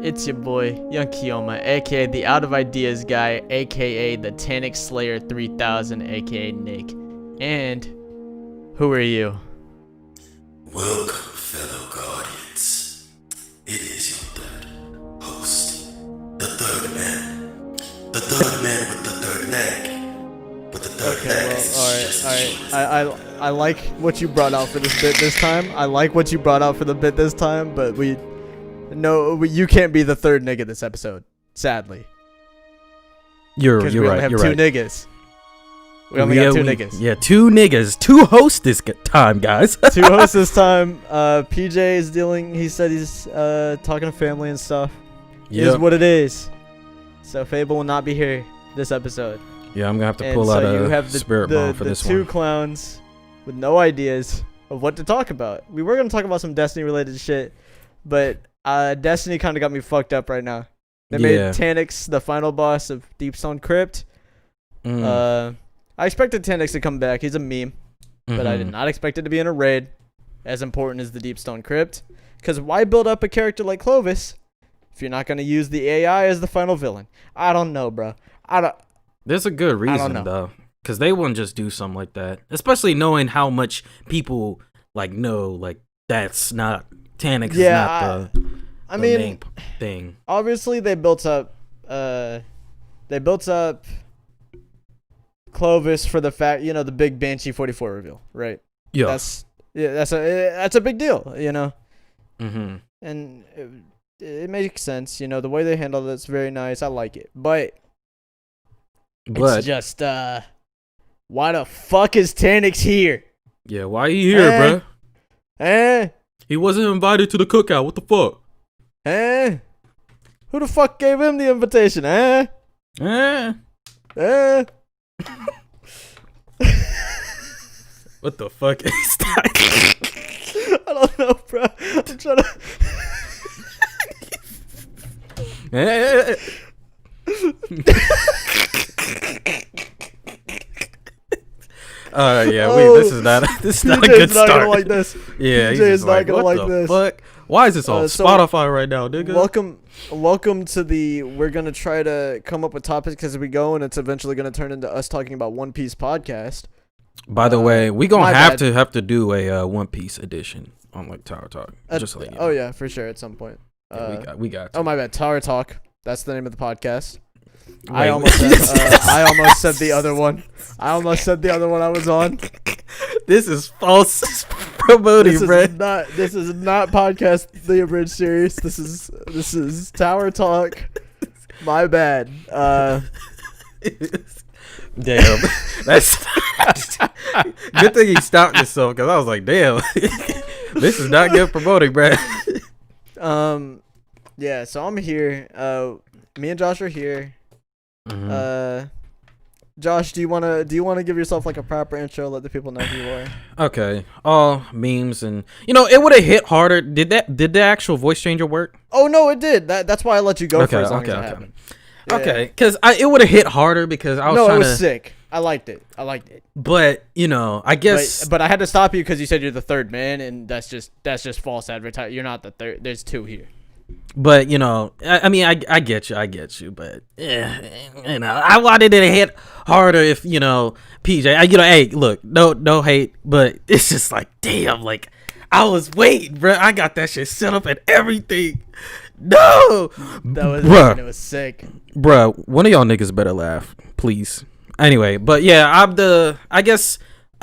It's your boy, Young Kiyoma, aka the Out of Ideas guy, aka the Tannic Slayer 3000, aka Nick. And who are you? Welcome, fellow guardians. It is your third host, the third man. The third man with the third leg. But the third leg is just Alright. I like what you brought out for this bit this time. But you can't be the third nigga this episode, sadly. You're we right. only have You're two right. niggas. We only got two niggas. Yeah, two niggas. Two hosts this time, guys. Two hosts this time. PJ is dealing. He said he's talking to family and stuff. Yep. Is what it is. So Fable will not be here this episode. Yeah, I'm gonna have to And pull so out you a have spirit bomb for this two one. clowns with no ideas of what to talk about. We were gonna talk about some Destiny related shit, but Destiny kind of got me fucked up right now. They made Tannix the final boss of Deepstone Crypt. I expected Tannix to come back. He's a meme, but I did not expect it to be in a raid as important as the Deepstone Crypt. Because why build up a character like Clovis if you're not gonna use the AI as the final villain? I don't know, bro. There's a good reason though, because they wouldn't just do something like that, especially knowing how much people know that's not Tannix. Yeah, is not the main thing. Obviously, they built up Clovis for the fact, the big Banshee 44 reveal, right? Yeah. That's a big deal, Mm-hmm. And it makes sense, the way they handled it's very nice. I like it, but it's just why the fuck is Tannix here? Yeah, why are you here, bruh? He wasn't invited to the cookout. What the fuck? Who the fuck gave him the invitation? What the fuck is that? I don't know, bro. I'm trying this is not a good start. Not gonna like this. Yeah, PJ is not gonna like this. Fuck? Why is this on Spotify right now, nigga? Welcome to the. We're gonna try to come up with topics as we go, and it's eventually gonna turn into us talking about One Piece podcast. By the way, we gonna have to do a One Piece edition on Tower Talk. Just like yeah, for sure at some point. We got. To. Oh my bad, Tower Talk. That's the name of the podcast. Wait, I almost said the other one. I almost said the other one I was on. This is false promoting, bro. This is not podcast the abridged series. This is Tower Talk. My bad. Damn. That's good thing he stopped himself, because I was like, damn. This is not good promoting, bro. Yeah, so I'm here. Me and Josh are here. Mm-hmm. Josh, do you wanna give yourself a proper intro, let the people know who you are? Okay. All memes and it would have hit harder. Did the actual voice changer work? Oh no, it did. That's why I let you go for as long as it happened. Yeah. Okay, because it would have hit harder because I was it was sick. I liked it. But I guess. But I had to stop you because you said you're the third man, and that's just false advertising. You're not the third. There's two here. But I mean, I get you, but I wanted it to hit harder if PJ. Hey, look, no hate, but it's just damn, I was waiting, bro. I got that shit set up and everything. No, it was sick, bro. One of y'all niggas better laugh, please. Anyway, but yeah, I guess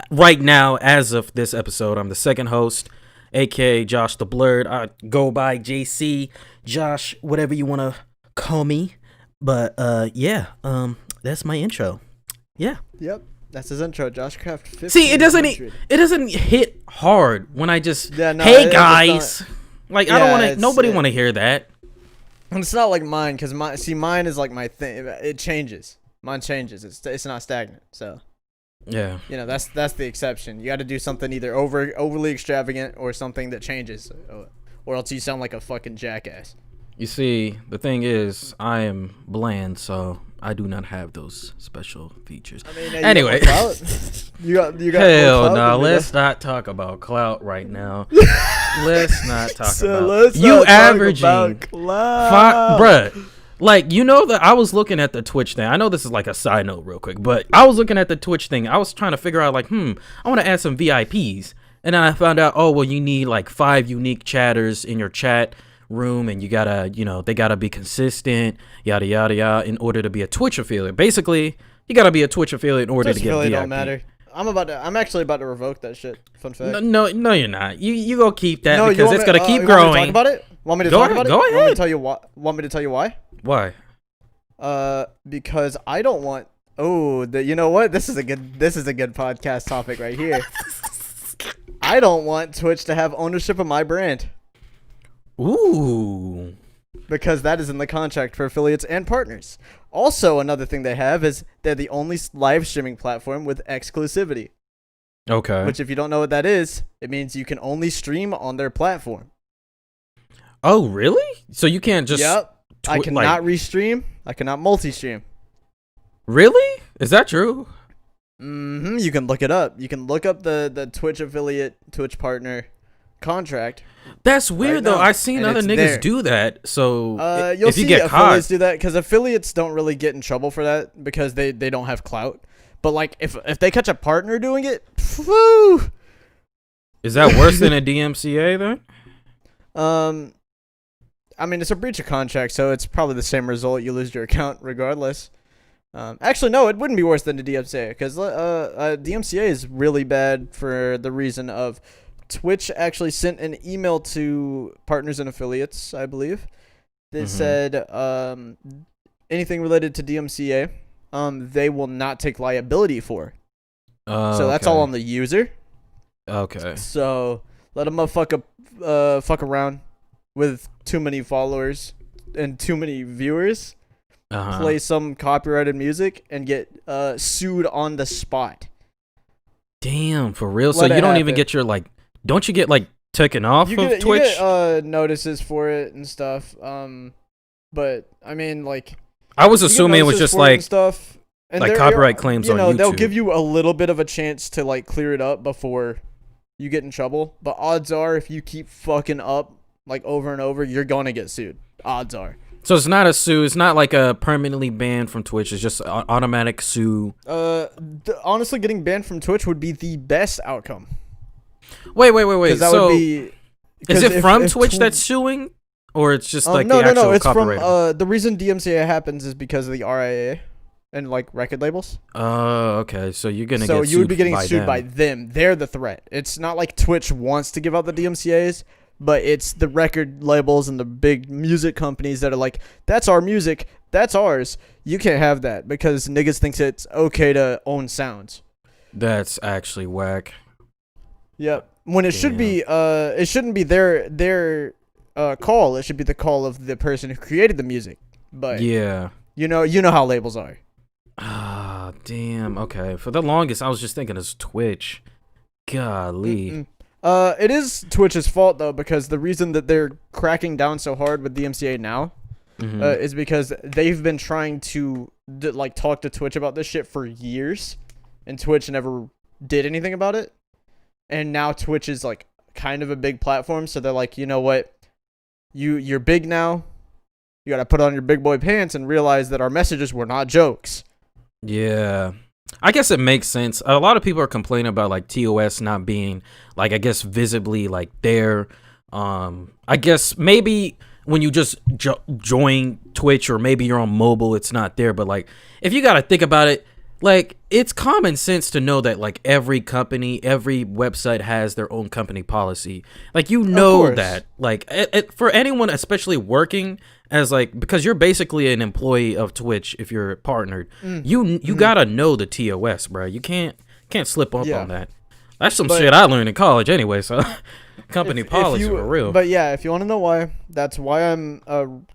right now, as of this episode, I'm the second host, aka Josh the Blurred. I go by JC, Josh, whatever you want to call me. But that's my intro. Yeah. Yep. That's his intro, Josh Craft. See, it doesn't hit hard when I just hey guys. I don't want to. Nobody want to hear that. And it's not like mine, because mine is my thing. It changes. Mine changes. It's not stagnant. So yeah, that's the exception. You got to do something either overly extravagant or something that changes, or else you sound like a fucking jackass. You see, the thing is, I am bland, so I do not have those special features. I mean, anyway, you got hell no. Let's not talk about clout right now. Let's not talk about let's you not averaging talk about clout. bruh. Like, you know that I was looking at the Twitch thing. I know this is like a side note real quick, but I was looking at the Twitch thing. I was trying to figure out like, I want to add some VIPs. And then I found out, oh, well, you need like 5 unique chatters in your chat room, and you gotta, they gotta be consistent, yada yada yada, in order to be a Twitch affiliate. Basically, you gotta be a Twitch affiliate in order Twitch to get affiliate VIP. don't matter. I'm actually about to revoke that shit. Fun fact. No, you're not. You go keep that No, because it's gonna keep growing. Want me to talk about it? Want me to Go talk ahead, about it? go Want me ahead. to tell you why? Want me to tell you why? Why? Because I don't want. Oh, you know what? This is a good podcast topic right here. I don't want Twitch to have ownership of my brand. Ooh. Because that is in the contract for affiliates and partners. Also, another thing they have is they're the only live streaming platform with exclusivity. Okay. Which, if you don't know what that is, it means you can only stream on their platform. Oh, really? So you can't just... Yep. I cannot restream. I cannot multi-stream. Really? Is that true? Mm-hmm. You can look it up. You can look up the Twitch affiliate, Twitch partner contract. That's weird, right though. now, I've seen other niggas there. do that. So you'll if you see get affiliates caught... do that because affiliates don't really get in trouble for that because they don't have clout. But like if they catch a partner doing it, whoo! Is that worse than a DMCA then? I mean, it's a breach of contract, so it's probably the same result. You lose your account regardless. Actually, no, it wouldn't be worse than the DMCA because DMCA is really bad for the reason of Twitch actually sent an email to partners and affiliates, I believe, that said anything related to DMCA, they will not take liability for. So that's all on the user. Okay. So let a motherfucker fuck around with too many followers and too many viewers, play some copyrighted music, and get sued on the spot. Damn, for real? So you don't even get your, like, don't you get, like, taken off of Twitch? You get notices for it and stuff. But, I mean, like... I was assuming it was just, like, stuff. And like copyright claims on YouTube. They'll give you a little bit of a chance to, like, clear it up before you get in trouble. But odds are, if you keep fucking up, like, over and over, you're gonna get sued. Odds are. So it's not a sue. It's not like a permanently banned from Twitch. It's just an automatic sue. Honestly, getting banned from Twitch would be the best outcome. Wait. So would be, is it from Twitch that's suing, or it's just like the actual it's copyright? from the reason DMCA happens is because of the RIA and like record labels. Oh, okay. So you're gonna so get you would be getting by sued them. by them. They're the threat. It's not like Twitch wants to give out the DMCA's. But it's the record labels and the big music companies that are like, that's our music, that's ours. You can't have that because niggas thinks it's okay to own sounds. That's actually whack. Yep. When it should be, it shouldn't be their call. It should be the call of the person who created the music. But yeah, you know how labels are. Ah, damn. Okay. For the longest, I was just thinking it's Twitch. Golly. Mm-mm. It is Twitch's fault though, because the reason that they're cracking down so hard with DMCA now is because they've been trying to like talk to Twitch about this shit for years, and Twitch never did anything about it. And now Twitch is like kind of a big platform, so they're like, you know what, you're big now. You gotta put on your big boy pants and realize that our messages were not jokes. Yeah. I guess it makes sense. A lot of people are complaining about like TOS not being like, I guess, visibly like there. I guess maybe when you just join Twitch or maybe you're on mobile, it's not there. But like, if you got to think about it, like it's common sense to know that like every company, every website has their own company policy. Like, you know that like for anyone, especially working as like, because you're basically an employee of Twitch if you're partnered, you gotta know the TOS, bro. You can't slip up on that. That's some shit I learned in college anyway. So company policy for real. But yeah, if you want to know why, that's why I'm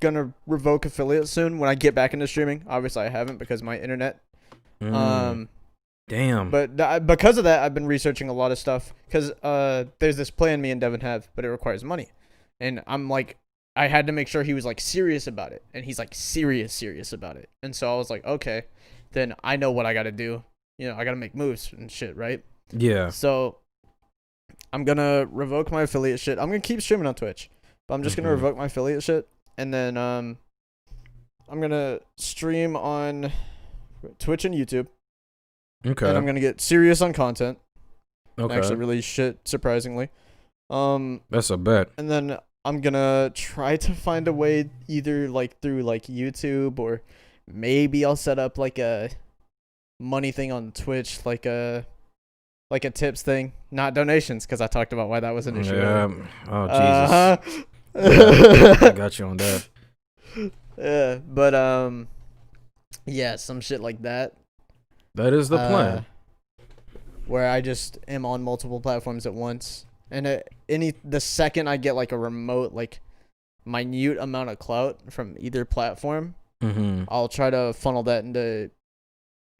gonna revoke affiliate soon when I get back into streaming. Obviously, I haven't because my internet. Damn. But because of that, I've been researching a lot of stuff because there's this plan me and Devin have, but it requires money, and I'm like, I had to make sure he was like serious about it, and he's like serious about it. And so I was like, okay, then I know what I got to do. You know, I got to make moves and shit, right? Yeah. So I'm gonna revoke my affiliate shit. I'm gonna keep streaming on Twitch, but I'm just gonna revoke my affiliate shit, and then I'm gonna stream on Twitch and YouTube. Okay. And I'm gonna get serious on content. Okay. Actually, really shit, surprisingly. That's a bet. And then I'm gonna try to find a way, either like through like YouTube, or maybe I'll set up like a money thing on Twitch, like a tips thing, not donations, because I talked about why that was an issue. Yeah. Oh Jesus. Yeah, I got you on that. Yeah, but yeah, some shit like that. That is the plan. Where I just am on multiple platforms at once, and the second I get like a remote, like minute amount of clout from either platform, I'll try to funnel that into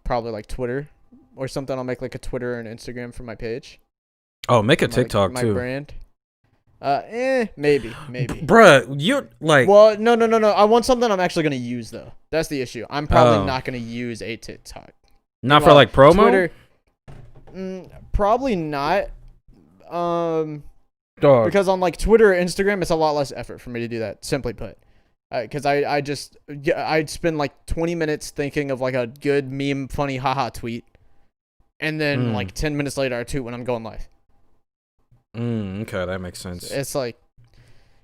probably like Twitter or something. I'll make like a Twitter and Instagram for my page. Oh, make a TikTok my too. My brand. Maybe. Bruh, you're like. Well, no. I want something I'm actually gonna use though. That's the issue. I'm probably not gonna use a TikTok. Not for like promo. Twitter, probably not. Dog. Because on like Twitter or Instagram, it's a lot less effort for me to do that. Simply put, because I'd spend like 20 minutes thinking of like a good meme, funny, haha tweet, and then like 10 minutes later, I tweet when I'm going live. Okay, that makes sense. It's like,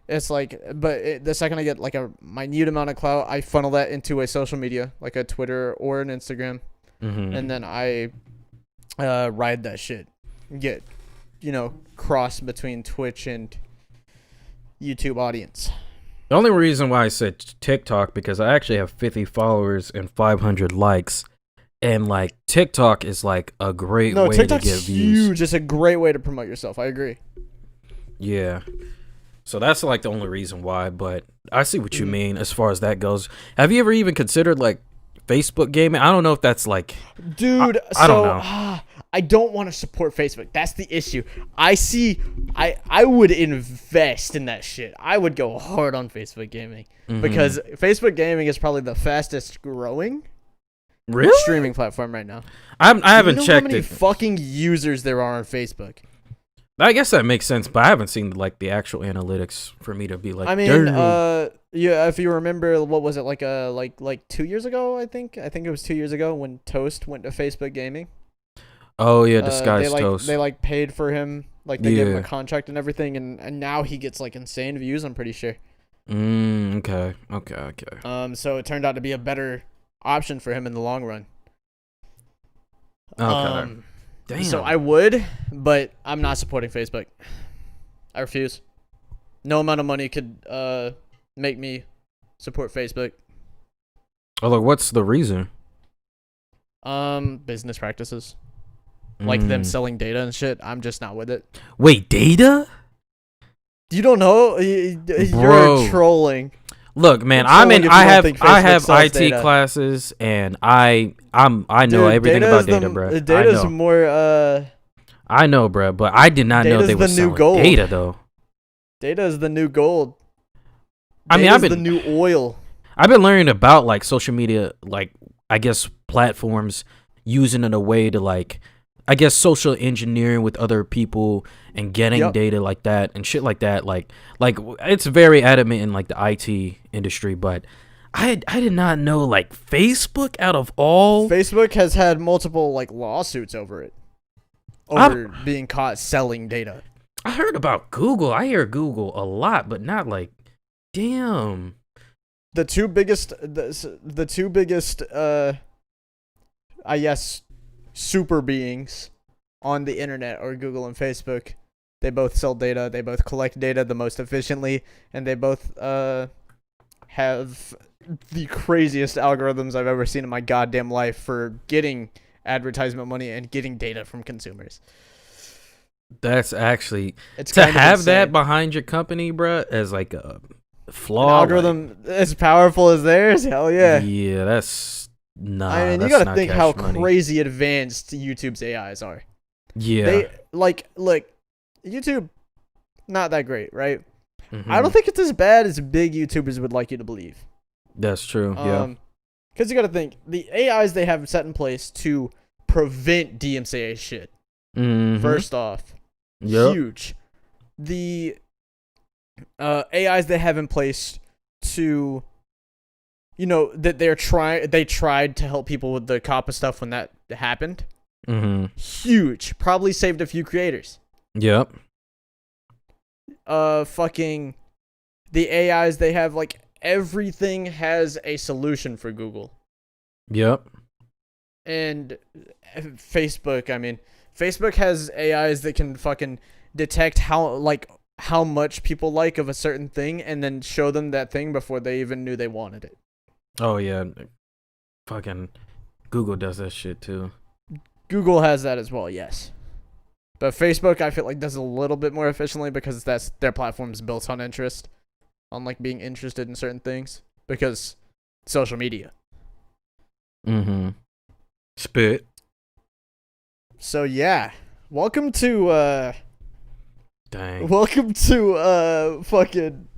but the second I get like a minute amount of clout, I funnel that into a social media, like a Twitter or an Instagram, and then I ride that shit, get, cross between Twitch and YouTube audience. The only reason why I said TikTok, because I actually have 50 followers and 500 likes. And like TikTok is like a great way to get views. Huge. It's a great way to promote yourself. I agree. Yeah. So that's like the only reason why, but I see what you mean as far as that goes. Have you ever even considered like Facebook gaming? I don't know if that's like, dude, I don't know. I don't want to support Facebook. That's the issue. I would invest in that shit. I would go hard on Facebook gaming because Facebook gaming is probably the fastest growing streaming platform right now. I haven't checked how many fucking users there are on Facebook. I guess that makes sense, but I haven't seen like the actual analytics for me to be like. I mean, yeah, if you remember, what was it like 2 years ago? I think it was 2 years ago when Toast went to Facebook gaming. Oh yeah, disguised Toast. They like paid for him, like they gave him a contract and everything, and now he gets like insane views. I'm pretty sure. Okay. So it turned out to be a better option for him in the long run. Okay. Damn. So I would, but I'm not supporting Facebook. I refuse. No amount of money could make me support Facebook. Oh, look, what's the reason? Business practices. Like them selling data and shit. I'm just not with it. Wait, data? You don't know? You're trolling. Look, man, I have IT data classes, and I know everything about data, bro. Data's more I know, bro, but I did not know they were selling data though. Data is the new gold. I've been the new oil. I've been learning about like social media, like I guess platforms using it in a way to like I guess social engineering with other people and getting data like that and shit like that. Like it's very adamant in like the IT industry, but I did not know like Facebook out of all. Facebook has had multiple like lawsuits over it. Over being caught selling data. I heard about Google. I hear Google a lot, but not like, damn. The two biggest, I guess, super beings on the internet are Google and Facebook. They both sell data. They both collect data the most efficiently, and they both have the craziest algorithms I've ever seen in my goddamn life for getting advertisement money and getting data from consumers. That's actually to have that behind your company, bruh, as like a flaw. An algorithm as powerful as theirs? Hell yeah. Yeah, that's I mean, you gotta think how crazy advanced YouTube's AIs are. Yeah. They look, YouTube, not that great, right? I don't think it's as bad as big YouTubers would like you to believe. That's true. Yeah. Because you got to think the AIs they have set in place to prevent DMCA shit. First off, huge. The AIs they have in place to, that they tried to help people with the COPPA stuff when that happened. Huge. Probably saved a few creators. Yep. Fucking the AIs they have, like, everything has a solution for Google. Yep. And Facebook has AIs that can fucking detect how much people like of a certain thing and then show them that thing before they even knew they wanted it. Oh yeah. Fucking Google does that shit too. Google has that as well, yes. But Facebook, I feel like, does it a little bit more efficiently because that's their platform's built on interest, on like being interested in certain things, because social media. Spit. So yeah, welcome to Dang. welcome to fucking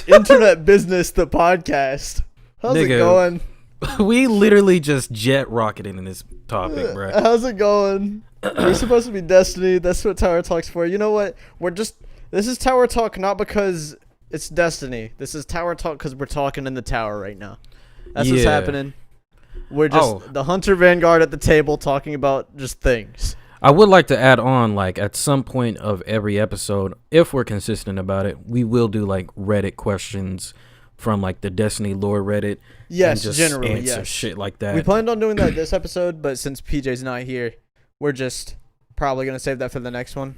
Internet Business, the podcast. How's it going? We literally just jet rocketed in this topic, bro. How's it going? We're supposed to be Destiny. That's what Tower Talk's for. You know what? This is Tower Talk not because it's Destiny. This is Tower Talk because we're talking in the tower right now. That's what's happening. We're just the Hunter Vanguard at the table talking about just things. I would like to add on, like, at some point of every episode, if we're consistent about it, we will do, like, Reddit questions from, like, the Destiny lore Reddit. Yes, and just generally, answer yes. shit like that. We planned on doing that this episode, but since PJ's not here, we're just probably going to save that for the next one.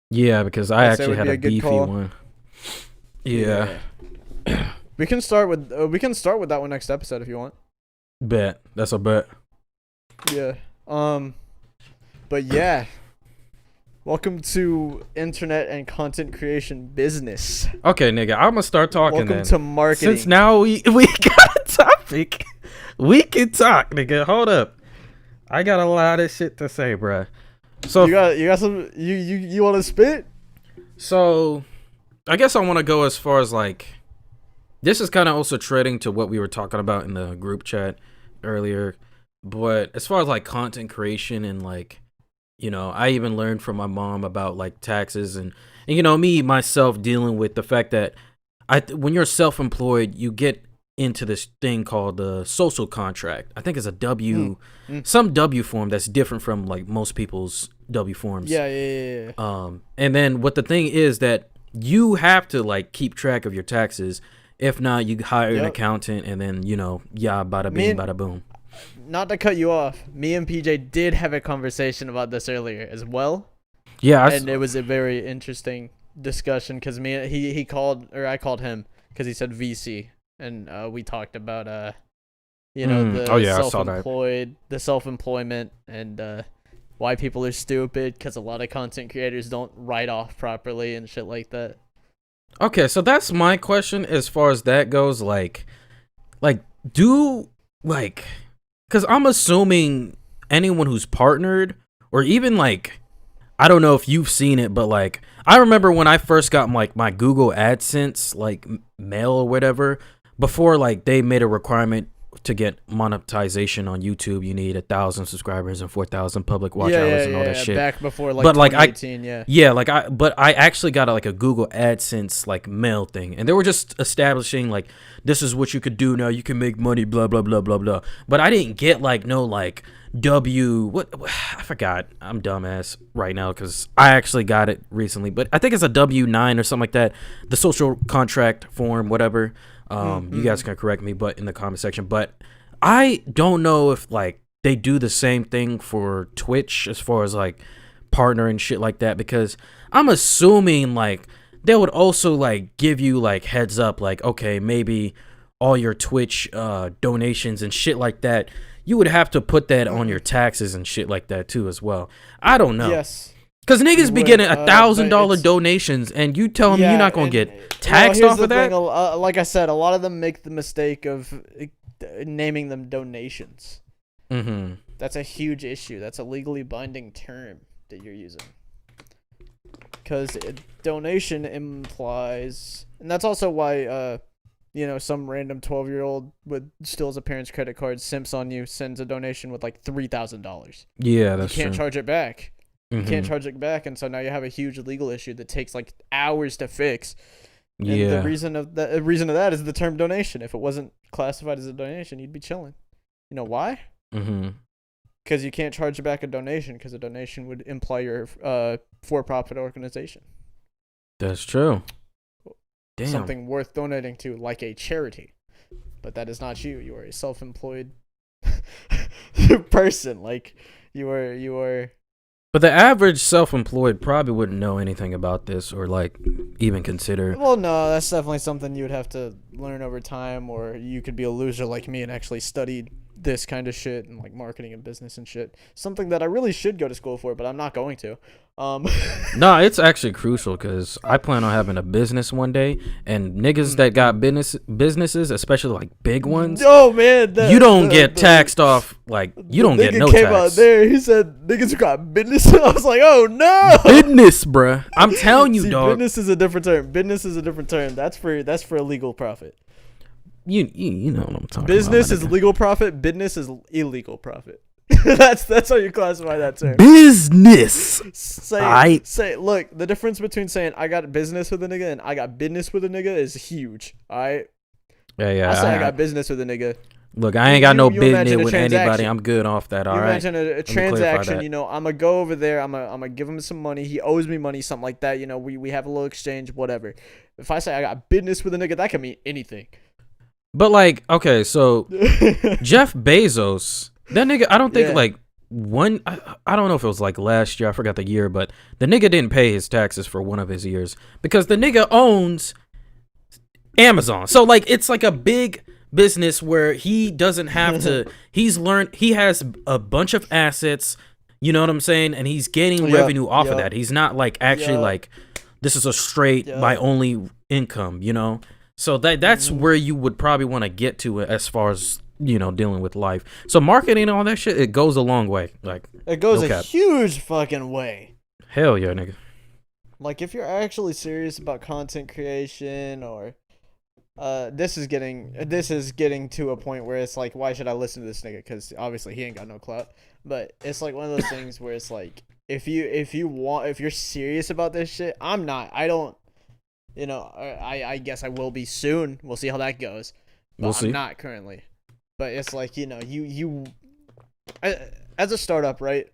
Yeah, because I actually had a beefy one. Yeah. We can start with that one next episode if you want. Bet. That's a bet. Yeah. But yeah. Welcome to internet and content creation business. Okay, nigga, I'm gonna start talking. Welcome to marketing. Since now we got a topic, we can talk, nigga. Hold up, I got a lot of shit to say, bruh. So you got some you want to spit? So, I guess I want to go as far as, like, this is kind of also treading to what we were talking about in the group chat earlier, but as far as, like, content creation and, like, I even learned from my mom about, like, taxes and me myself dealing with the fact that when you're self-employed, you get into this thing called the social contract. I think it's a some W form that's different from, like, most people's W forms. Yeah. And then what the thing is that you have to, like, keep track of your taxes. If not, you hire an accountant and then, bada bing, bada boom. Not to cut you off, me and PJ did have a conversation about this earlier as well. Yeah, and it was a very interesting discussion because I called him because he said VC, and we talked about the self-employment and why people are stupid because a lot of content creators don't write off properly and shit like that. Okay, so that's my question as far as that goes. Because I'm assuming anyone who's partnered, or even, like, I don't know if you've seen it, but, like, I remember when I first got, like, my Google AdSense, like, mail or whatever, before, like, they made a requirement to get monetization on YouTube, you need 1,000 subscribers and 4,000 public watch hours and all that shit. Back before, like, but 2018, but I actually got a Google AdSense, like, mail thing, and they were just establishing, like, this is what you could do now, you can make money, blah blah blah blah blah. But I didn't get, like, no, like, I forgot. I'm dumbass right now because I actually got it recently, but I think it's a W-9 or something like that, the social contract form, whatever. You guys can correct me, but in the comment section. But I don't know if, like, they do the same thing for Twitch as far as, like, partner and shit like that, because I'm assuming, like, they would also, like, give you, like, heads up, like, okay, maybe all your Twitch donations and shit like that, you would have to put that on your taxes and shit like that too as well. I don't know. Yes. Because niggas be getting $1,000 donations, and you tell them you're not going to get taxed off of that? Like I said, a lot of them make the mistake of naming them donations. Mm-hmm. That's a huge issue. That's a legally binding term that you're using. because donation implies, and that's also why some random 12-year-old with still has a parent's credit card simps on you, sends a donation with like $3,000. Yeah, that's you can't true. charge it back. You can't charge it back, and so now you have a huge legal issue that takes like hours to fix. And the Yeah. reason of that is the term donation. If it wasn't classified as a donation, you'd be chilling. You know why? Because you can't charge back a donation, because a donation would imply you're for-profit organization. That's true. Damn. Something worth donating to, like a charity. But that is not you. You are a self-employed person. Like you are. But the average self-employed probably wouldn't know anything about this or like even consider. Well, no, that's definitely something you would have to learn over time, or you could be a loser like me and actually study this kind of shit and like marketing and business and shit. Something that I really should go to school for, but I'm not going to. No, it's actually crucial because I plan on having a business one day, and niggas that got businesses, especially like big ones. Oh man, you don't get taxed off. Like you don't get no came tax. Out there, he said niggas who got business. I was like, oh no, business, bruh. I'm telling you, See, dog. Business is a different term. Business is a different term. That's for illegal profit. You know what I'm talking Business about. is legal profit. Business is illegal profit. that's how you classify that term. Business. Say look, the difference between saying I got business with a nigga and I got business with a nigga is huge. Alright? Yeah. I say I got business with a nigga. Look, I ain't got no business with transaction. anybody. I'm good off that. All right. Imagine a transaction. I'm gonna go over there. I'm gonna give him some money. He owes me money, something like that. We have a little exchange, whatever. If I say I got business with a nigga, that can mean anything. But like, okay, so Jeff Bezos, that nigga, I don't think like I don't know if it was like last year, I forgot the year, but the nigga didn't pay his taxes for one of his years because the nigga owns Amazon. So like it's like a big business where he doesn't have to he has a bunch of assets, you know what I'm saying? And he's gaining revenue off of that. He's not like actually like this is a straight my only income, you know? So that's where you would probably want to get to as far as, dealing with life. So marketing and all that shit, it goes a long way. Like it goes a huge fucking way. Hell yeah, nigga. Like if you're actually serious about content creation or this is getting to a point where it's like, why should I listen to this nigga? Because obviously he ain't got no clout. But it's like one of those things where it's like if you're serious about this shit, I'm not. I don't. I guess I will be soon. We'll see how that goes. But we'll see. I'm not currently. But it's like, you as a startup, right?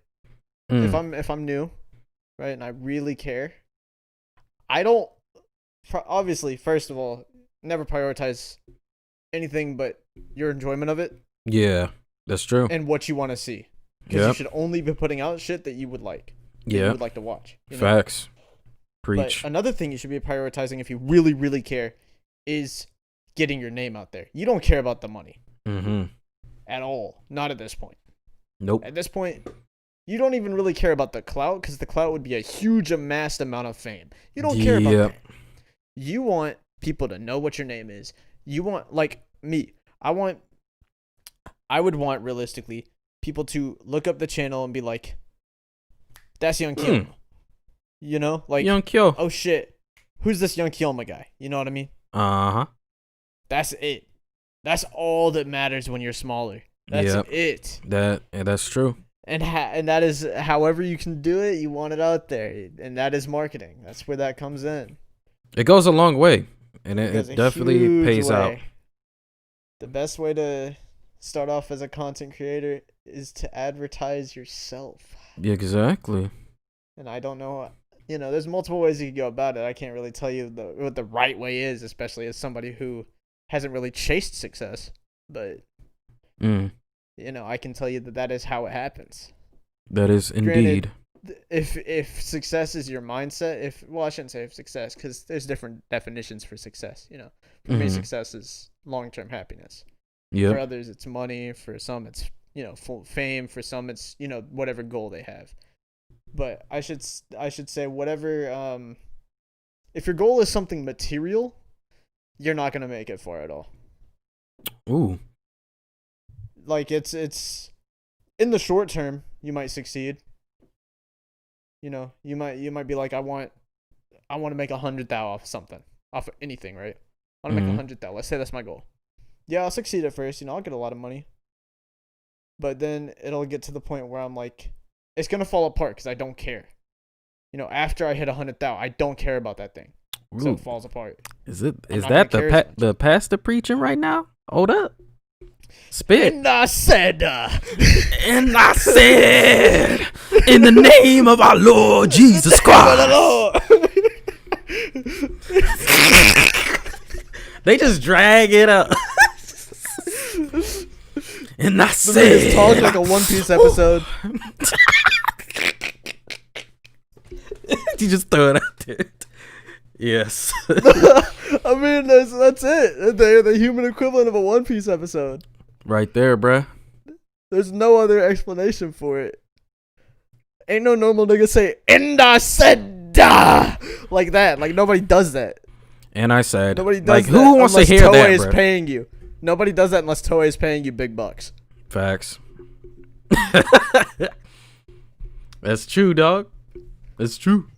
If I'm new, right, and I really care, I don't obviously, first of all, never prioritize anything but your enjoyment of it. Yeah, that's true. And what you want to see. Because you should only be putting out shit that you would like. You would like to watch. Facts. Preach. But another thing you should be prioritizing if you really, really care is getting your name out there. You don't care about the money. At all. Not at this point. Nope. At this point, you don't even really care about the clout because the clout would be a huge amassed amount of fame. You don't care about that. You want people to know what your name is. You want, like me, I would want realistically people to look up the channel and be like, that's Young Kyo. Like Young Kyo. Oh shit, who's this Young Kyoma guy? You know what I mean? That's it. That's all that matters when you're smaller. That's it. That's true. And that is however you can do it. You want it out there, and that is marketing. That's where that comes in. It goes a long way, and it definitely pays out. The best way to start off as a content creator is to advertise yourself. Exactly. And I don't know. There's multiple ways you can go about it. I can't really tell you what the right way is, especially as somebody who hasn't really chased success. But, I can tell you that is how it happens. That is indeed. Granted, if success is your mindset, I shouldn't say if success, because there's different definitions for success. For me, success is long-term happiness. For others, it's money. For some, it's, full fame. For some, it's, whatever goal they have. But I should say whatever. If your goal is something material, you're not gonna make it far at all. Ooh. Like it's in the short term, you might succeed. You know, you might be like, I want to make 100,000 off something, off of anything, right? I want to make 100,000. Let's say that's my goal. Yeah, I'll succeed at first. You know, I'll get a lot of money. But then it'll get to the point where I'm like, it's gonna fall apart because I don't care. You know, after I hit 100,000, I don't care about that thing, so it falls apart. Is that the pastor preaching right now? Hold up, spit. And I said, in the name of our Lord Jesus Christ. They just drag it up. And I said, talk like a One Piece episode. You just throw it out there. Yes. I mean, that's it. They're the human equivalent of a One Piece episode. Right there, bruh. There's no other explanation for it. Ain't no normal nigga say, and I said, like that. Like, nobody does that. And I said, nobody does like, that who wants to hear Toei that, is bro? paying you. Nobody does that unless Toei is paying you big bucks. Facts. That's true, dog. That's true.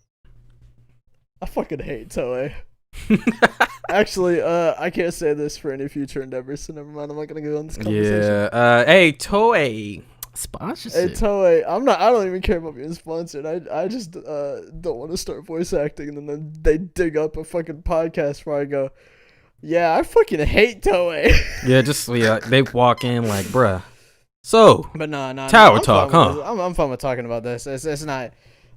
I fucking hate Toei. Actually, I can't say this for any future endeavors, so never mind. I'm not gonna go on this conversation. Yeah. Hey, Toei sponsorship. Hey, Toei. I don't even care about being sponsored. I just don't want to start voice acting, and then they dig up a fucking podcast where I go, yeah, I fucking hate Toei. They walk in like, bruh. So, but no, Tower talk, huh? I'm fine with talking about this. It's not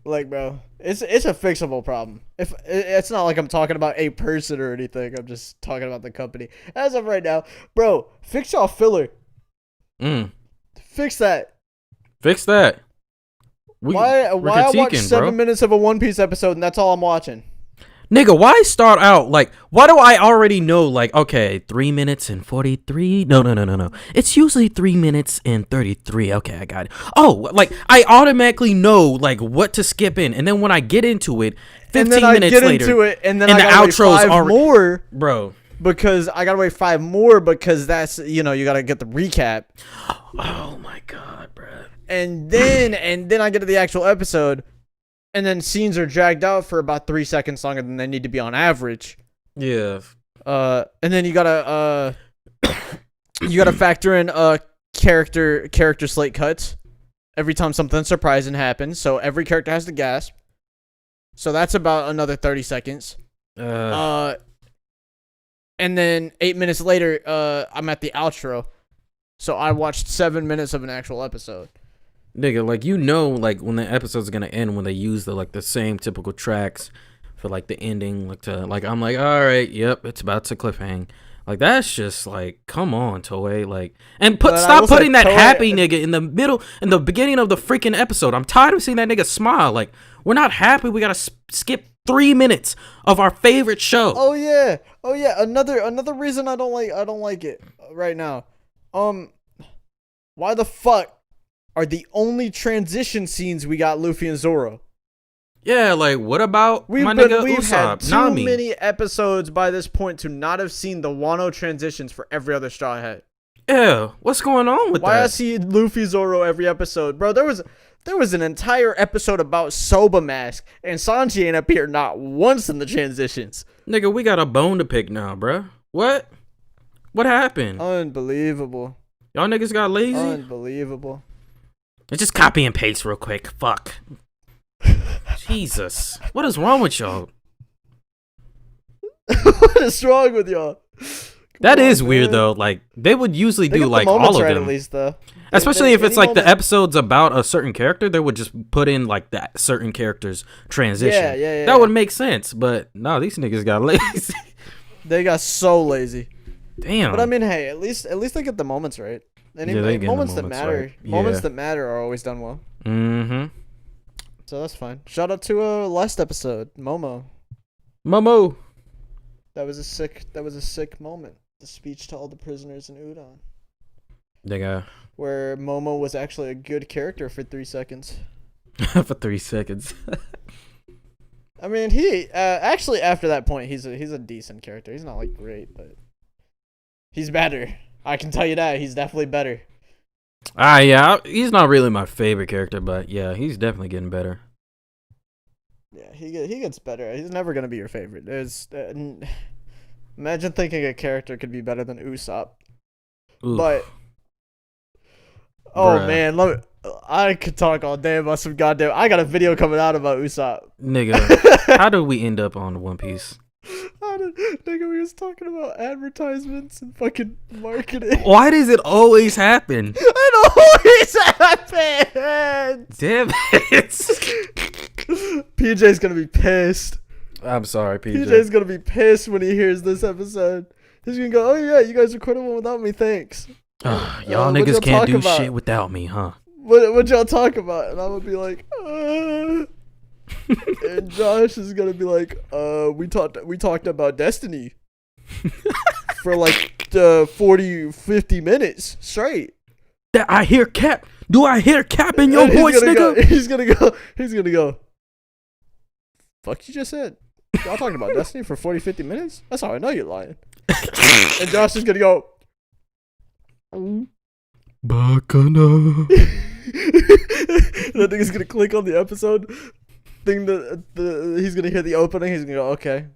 like, bro. It's a fixable problem. If it's not like I'm talking about a person or anything. I'm just talking about the company as of right now, bro. Fix y'all filler. Fix that. Why I watch 7 minutes of a One Piece episode and that's all I'm watching? Nigga, why start out like, why do I already know, like, okay, 3 minutes and 43? No. It's usually 3 minutes and 33. Okay, I got it. Oh, like, I automatically know, like, what to skip in. And then when I get into it, 15 minutes later, and then I gotta wait 5 more. Bro. Because I gotta wait 5 more because that's, you know, you gotta get the recap. Oh my God, bro. And then I get to the actual episode. And then scenes are dragged out for about 3 seconds longer than they need to be on average. Yeah. And then you gotta factor in character slate cuts every time something surprising happens. So every character has to gasp. So that's about another 30 seconds. And then 8 minutes later, I'm at the outro. So I watched 7 minutes of an actual episode. Nigga, like, you know, like, when the episode's gonna end, when they use the same typical tracks for like the ending, I'm like, all right, yep, it's about to cliffhang. Like, that's just like, come on, Toei, like, and stop putting that happy nigga in the beginning of the freaking episode. I'm tired of seeing that nigga smile. Like, we're not happy. We gotta skip 3 minutes of our favorite show. Oh yeah. Another reason I don't like it right now. Why the fuck are the only transition scenes we got Luffy and Zoro? Yeah, like, what about we've had too Nami? many episodes by this point to not have seen the Wano transitions for every other Straw Hat. Yeah, what's going on with that? Why I see Luffy Zoro every episode, bro? There was an entire episode about Soba Mask, and Sanji ain't appeared not once in the transitions. Nigga, we got a bone to pick now, bruh. What happened? Unbelievable. Y'all niggas got lazy? Unbelievable. Let's just copy and paste real quick. Fuck. Jesus. What is wrong with y'all? What is wrong with y'all? That is weird, though. Like, they would usually do, like, all of them. At least, though. Especially if it's, like, the episode's about a certain character, they would just put in, like, that certain character's transition. Yeah. That would make sense. But, no, these niggas got lazy. They got so lazy. Damn. But, I mean, hey, at least they get the moments right. Anyway, moments that matter. Right. Moments that matter are always done well. Mm-hmm. So that's fine. Shout out to last episode, Momo. That was a sick moment. The speech to all the prisoners in Udon. Nigga. Where Momo was actually a good character for 3 seconds. For 3 seconds. I mean, he actually after that point he's a decent character. He's not like great, but he's better. I can tell you that. He's definitely better. Yeah, he's not really my favorite character, but yeah, he's definitely getting better. Yeah, he gets better. He's never gonna be your favorite. Imagine thinking a character could be better than Usopp. Oof, But oh bruh. man, I could talk all day about some goddamn. I got a video coming out about Usopp. Nigga, how did we end up on One Piece? Nigga, we was talking about advertisements and fucking marketing. Why does it always happen? It always happens. Damn it. PJ's gonna be pissed. I'm sorry, PJ. PJ's gonna be pissed when he hears this episode. He's gonna go, "Oh yeah, you guys recorded one without me. Thanks." Y'all niggas can't do shit without me, huh? What y'all talk about? And I'm gonna be like, and Josh is gonna be like, we talked about Destiny for like 40-50 minutes straight. That I hear Cap. Do I hear Cap in your voice, nigga? He's gonna go. Fuck you just said. Y'all talking about Destiny for 40-50 minutes? That's how I know you're lying. And Josh is gonna go. Bacana. That thing is gonna click on the episode thing. He's gonna hear the opening. He's gonna go, okay.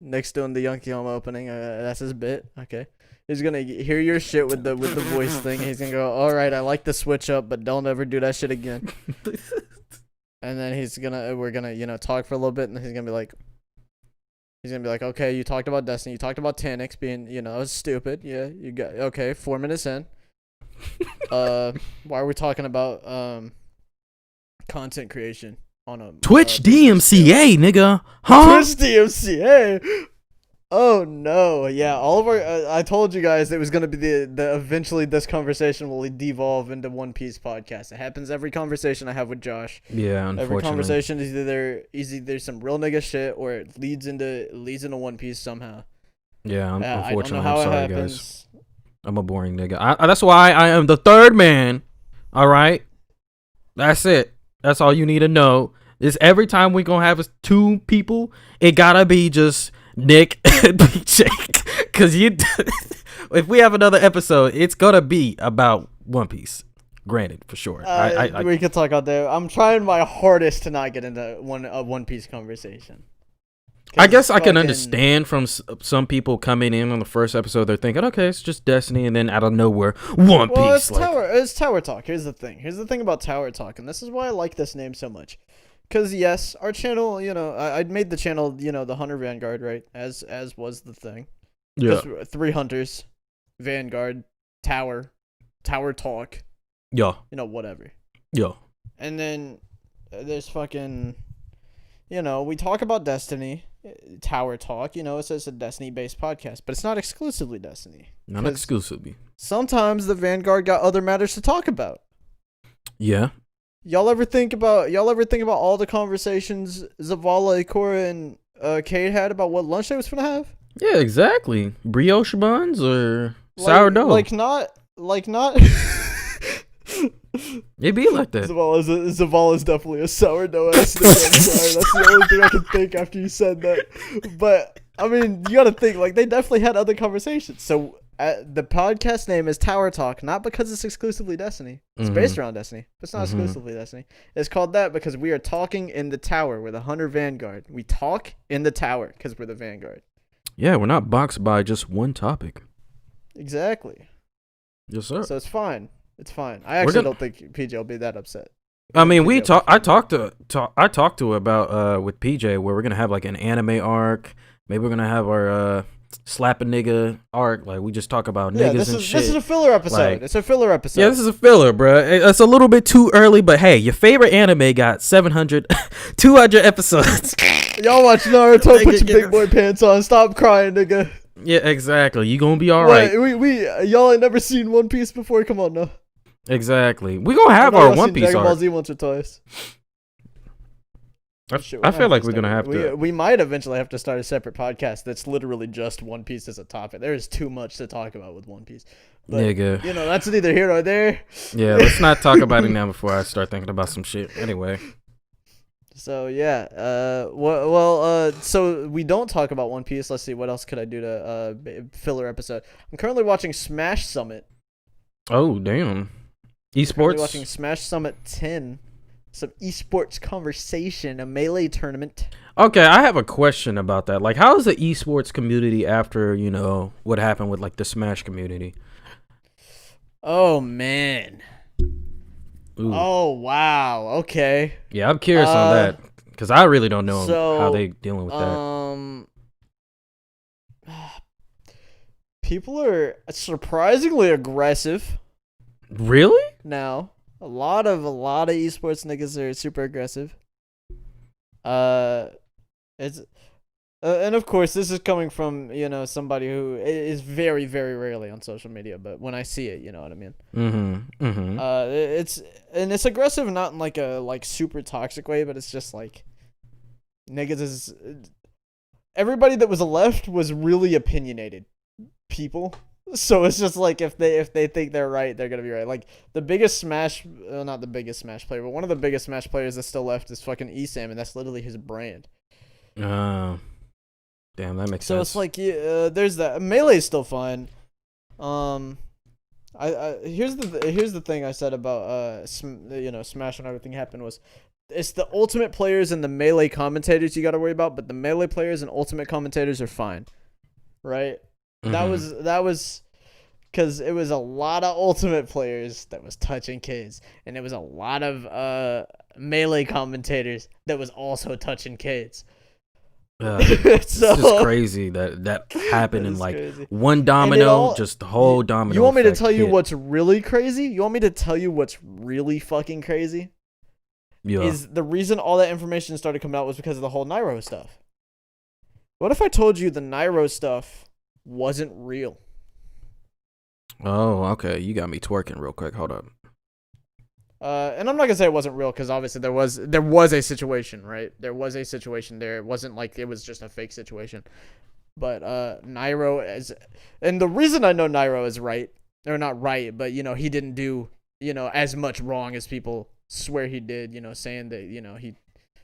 Next doing the Yankee Home opening. That's his bit. Okay. He's gonna hear your shit with the voice thing. He's gonna go, all right, I like the switch up, but don't ever do that shit again. And then we're gonna talk for a little bit, and he's gonna be like, okay, you talked about Destiny, you talked about Tanix being, stupid. Yeah, you got okay. 4 minutes in. Why are we talking about content creation on a Twitch DMCA, nigga? Huh? Twitch DMCA. Oh no, yeah. All of our I told you guys it was gonna be the eventually this conversation will devolve into One Piece podcast. It happens every conversation I have with Josh. Yeah, unfortunately. Every conversation is either some real nigga shit or it leads into One Piece somehow. Yeah, unfortunately. I don't know how I'm sorry, it happens. guys. I'm a boring nigga. That's why I am the third man. All right, that's it. That's all you need to know. Is every time we gonna have 2 people, it gotta be just Nick and BJ. Cause if we have another episode, it's gonna be about One Piece. Granted, for sure. We could talk out there. I'm trying my hardest to not get into One Piece conversation. I guess I can understand from some people coming in on the first episode. They're thinking, okay, it's just Destiny, and then out of nowhere, One Piece. It's Tower Talk. Here's the thing about Tower Talk, and this is why I like this name so much. Because yes, our channel, I made the channel, the Hunter Vanguard, right? As was the thing. Yeah. 3 hunters, Vanguard, Tower Talk. Yeah. Whatever. Yeah. And then there's fucking, we talk about Destiny, Tower Talk. It says a Destiny-based podcast, but it's not exclusively Destiny. Not exclusively. Sometimes the Vanguard got other matters to talk about. Yeah. Y'all ever think about all the conversations Zavala, Ikora, and Cade had about what lunch they was gonna have? Yeah, exactly. Brioche buns or sourdough. Like not. It be like that. Zavala's definitely a sourdough ass nigga. I'm sorry, that's the only thing I can think after you said that. But I mean, you gotta think like they definitely had other conversations. So the podcast name is Tower Talk, not because it's exclusively Destiny. It's based around Destiny, but it's not exclusively Destiny. It's called that because we are talking in the tower. We're the Hunter Vanguard. We talk in the tower because we're the Vanguard. Yeah, we're not boxed by just one topic. Exactly. Yes, sir. So it's fine. It's fine. I actually don't think PJ will be that upset. I mean, I talked to about with PJ where we're gonna have like an anime arc. Maybe we're gonna have our slap a nigga arc. Like we just talk about niggas and shit. This is a filler episode. Like, it's a filler episode. Yeah, this is a filler, bro. It's a little bit too early, but hey, your favorite anime got 200 episodes. Y'all watch Naruto. Put your big boy pants on. Stop crying, nigga. Yeah, exactly. You gonna be all right. Y'all ain't never seen One Piece before. Come on, no. Exactly. We gonna have our One Piece Dragon Ball arc. Z once or twice. I feel like we're gonna have to. We might eventually have to start a separate podcast that's literally just One Piece as a topic. There is too much to talk about with One Piece. But, nigga. That's neither here nor there. Yeah, let's not talk about it now before I start thinking about some shit. Anyway. So yeah, so we don't talk about One Piece. Let's see, what else could I do to filler episode? I'm currently watching Smash Summit. Oh damn. I'm Esports. watching Smash Summit 10. some esports conversation, a melee tournament. Okay, I have a question about that. Like, how is the esports community after, what happened with, like, the Smash community? Oh, man. Ooh. Oh, wow. Okay. Yeah, I'm curious on that. Because I really don't know how they dealing with that. People are surprisingly aggressive. Really? Now, a lot of esports niggas are super aggressive. It's and of course this is coming from somebody who is very very rarely on social media, but when I see it, you know what I mean. It's aggressive, not in like a super toxic way, but it's just like niggas is everybody that was left was really opinionated people. So it's just like if they think they're right, they're gonna be right. Like the biggest Smash, not the biggest Smash player, but one of the biggest Smash players that's still left is fucking Esam, and that's literally his brand. Damn, that makes sense. So it's like there's that. Melee is still fun. Here's the thing I said about Smash when everything happened was, it's the ultimate players and the melee commentators you got to worry about, but the melee players and ultimate commentators are fine, right? That was because it was a lot of ultimate players that was touching kids, and it was a lot of melee commentators that was also touching kids. It's just crazy that happened in like crazy. One domino, just the whole domino. You want me to tell you what's really crazy? You want me to tell you what's really fucking crazy? Yeah. Is the reason all that information started coming out was because of the whole Nairo stuff. What if I told you the Nairo stuff wasn't real? Oh, okay. You got me twerking real quick. Hold up. And I'm not gonna say it wasn't real because obviously there was a situation, right? There was a situation there. It wasn't like it was just a fake situation. But Nairo and the reason I know Nairo is right, or not right, but he didn't do as much wrong as people swear he did. Saying that he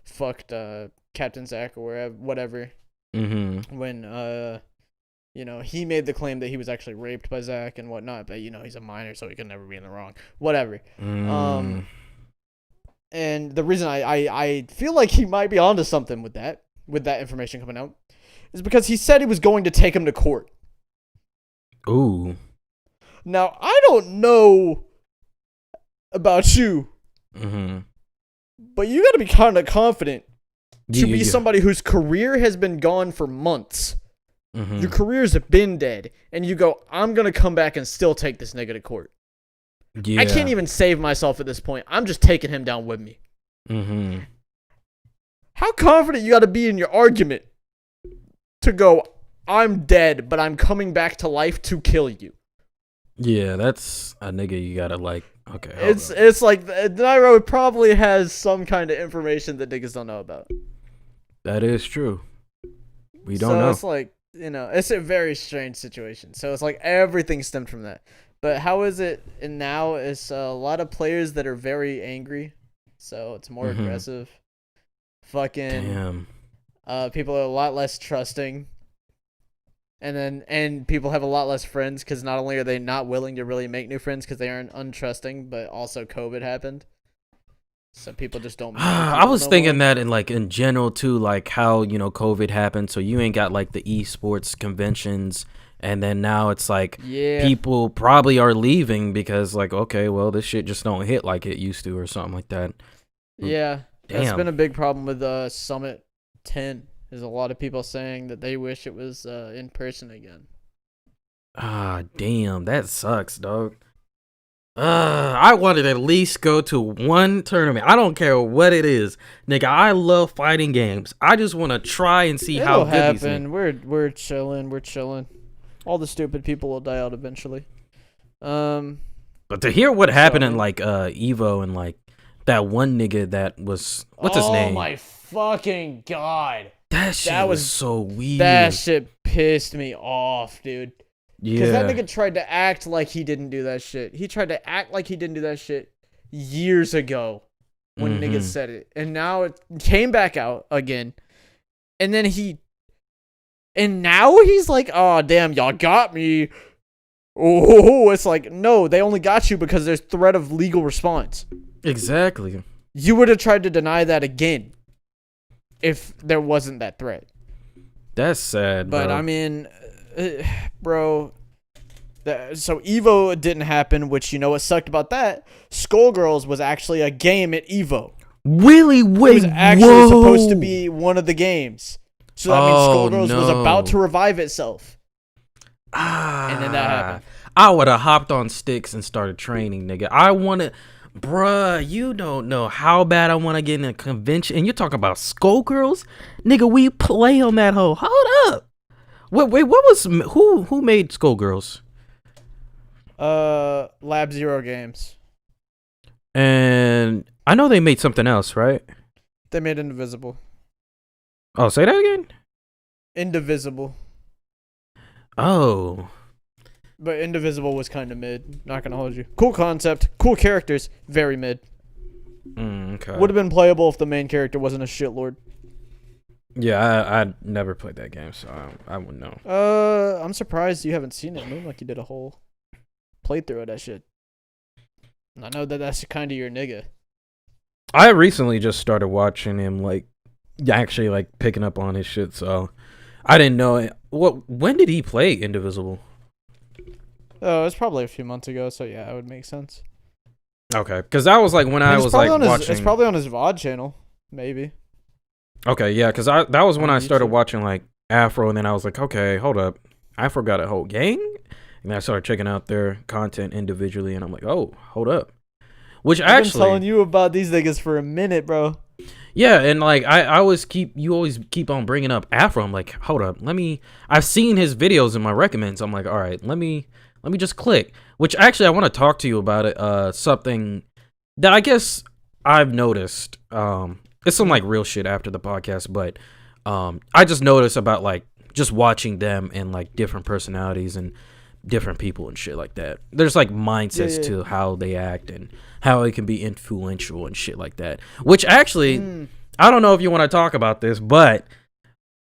fucked Captain Zach or whatever. When he made the claim that he was actually raped by Zach and whatnot, but he's a minor, so he could never be in the wrong. Whatever. And the reason I feel like he might be onto something with that information coming out is because he said he was going to take him to court. Ooh. Now, I don't know about you, but you got to be kind of confident to be somebody whose career has been gone for months. Your career's been dead, and you go, I'm going to come back and still take this nigga to court. Yeah. I can't even save myself at this point. I'm just taking him down with me. How confident you got to be in your argument to go, I'm dead, but I'm coming back to life to kill you? Yeah, that's a nigga you got to like, okay. It's like Nairo probably has some kind of information that niggas don't know about. That is true. We don't know. So it's like, it's a very strange situation. So it's like everything stemmed from that. But how is it now? It's a lot of players that are very angry. So it's more aggressive. Fucking. Damn. People are a lot less trusting. And people have a lot less friends because not only are they not willing to really make new friends because they aren't untrusting, but also COVID happened. So people just don't. I was thinking that in general too, like how COVID happened, so you ain't got like the esports conventions, and then now it's like people probably are leaving because like, okay, well this shit just don't hit like it used to or something like that. Yeah, damn. That's been a big problem with Summit 10. There's a lot of people saying that they wish it was in person again. Damn, that sucks, dog. I wanted to at least go to one tournament. I don't care what it is, nigga. I love fighting games. I just want to try and see how good these happen. We're chilling. All the stupid people will die out eventually. But to hear what happened in like Evo and like that one nigga that was what's his name? Oh my fucking god! That shit was so weird. That shit pissed me off, dude. Yeah. Because that nigga tried to act like he didn't do that shit. He tried to act like he didn't do that shit years ago when niggas said it. And now it came back out again. And then now he's like, oh, damn, y'all got me. Oh, it's like, no, they only got you because there's threat of legal response. Exactly. you would have tried to deny that again if there wasn't that threat. That's sad, But bro. I mean, bro. So Evo didn't happen, which you know what sucked about that? Skullgirls was actually a game at Evo. Really? Wait, It was actually supposed to be one of the games. So that means Skullgirls was about to revive itself. And then that happened. I would have hopped on sticks and started training, nigga. I want to, bruh, you don't know how bad I want to get in a convention. And you're talking about Skullgirls? Nigga, we play on that hoe. Hold up. Wait, what was, who made Skullgirls? Lab Zero Games. And I know they made something else, right? They made Indivisible. Oh, say that again? Indivisible. Oh. But Indivisible was kind of mid. Not gonna hold you. Cool concept, cool characters, very mid. Okay. Would have been playable if the main character wasn't a shitlord. Yeah, I never played that game, so I wouldn't know. I'm surprised you haven't seen it. It looked like you did a whole playthrough of that shit. I know that that's kind of your nigga. I recently just started watching him, like, actually, like, picking up on his shit, so I didn't know it. When did he play Indivisible? Oh, it's probably a few months ago, so yeah, it would make sense. Okay, because that was like when I was like watching. It's probably on his VOD channel, maybe. Okay, yeah, because that was when On I started YouTube. watching like Afro, and then I was like, okay, hold up, Afro got a whole gang, and then I started checking out their content individually, and I'm like, oh, hold up. Which I've been telling actually, you about these niggas for a minute, bro. yeah, and like I always you always keep on bringing up Afro. I'm like, hold up, I've seen his videos in my recommends. I'm like, all right, let me just click. Which actually, I want to talk to you about it. Something that I guess I've noticed. It's some like real shit after the podcast, but I just noticed about like just watching them and like different personalities and different people and shit like that. There's like mindsets to how they act and how it can be influential and shit like that. Which actually, I don't know if you want to talk about this, but